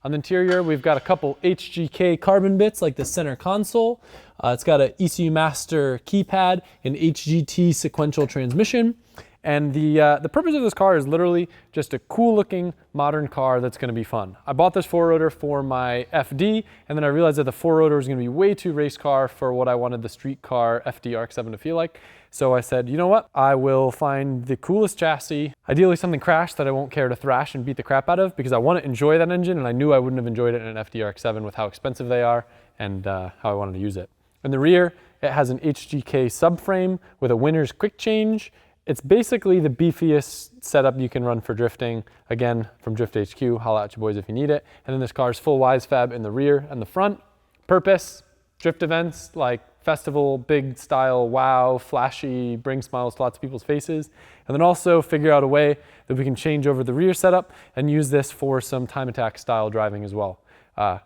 On the interior, we've got a couple HGK carbon bits like the center console. It's got an ECU Master keypad, an HGT sequential transmission. And the purpose of this car is literally just a cool looking modern car that's gonna be fun. I bought this 4-rotor for my FD, and then I realized that the 4-rotor is gonna be way too race car for what I wanted the street car FDRX7 to feel like. So I said, you know what? I will find the coolest chassis, ideally something crashed that I won't care to thrash and beat the crap out of, because I want to enjoy that engine, and I knew I wouldn't have enjoyed it in an FDRX7 with how expensive they are and how I wanted to use it. In the rear, it has an HGK subframe with a Winners quick change. It's basically the beefiest setup you can run for drifting. Again, from Drift HQ, holla at your boys if you need it. And then this car's full Wisefab in the rear and the front. Purpose, drift events like festival, big style, wow, flashy, bring smiles to lots of people's faces. And then also figure out a way that we can change over the rear setup and use this for some time attack style driving as well.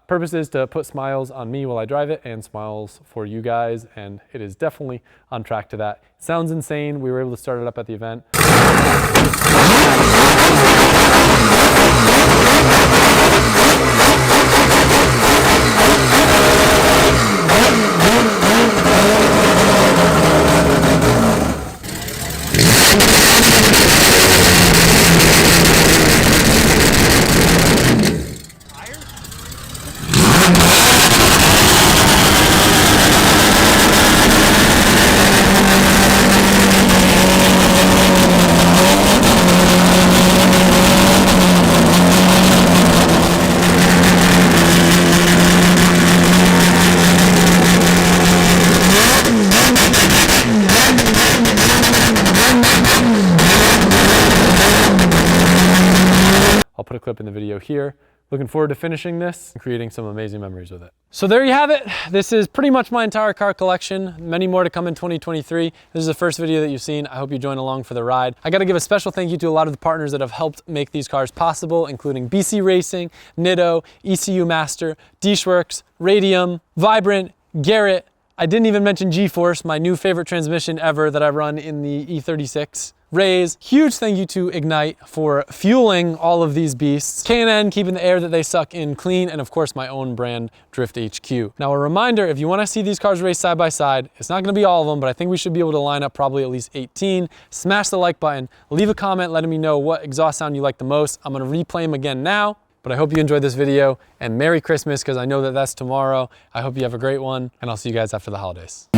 Purpose is to put smiles on me while I drive it and smiles for you guys, and it is definitely on track to that. It sounds insane. We were able to start it up at the event. I'll put a clip in the video here. Looking forward to finishing this and creating some amazing memories with it. So there you have it. This is pretty much my entire car collection. Many more to come in 2023. This is the first video that you've seen. I hope you join along for the ride. I gotta give a special thank you to a lot of the partners that have helped make these cars possible, including BC Racing, Nitto, ECU Master, Deeshworks, Radium, Vibrant, Garrett. I didn't even mention G-Force, my new favorite transmission ever that I run in the E36. Rays, huge thank you to Ignite for fueling all of these beasts. K&N keeping the air that they suck in clean, and of course my own brand, Drift HQ. Now a reminder, if you want to see these cars race side by side, it's not going to be all of them, but I think we should be able to line up probably at least 18. Smash the like button, leave a comment letting me know what exhaust sound you like the most. I'm going to replay them again now, but I hope you enjoyed this video, and Merry Christmas, because I know that that's tomorrow. I hope you have a great one, and I'll see you guys after the holidays.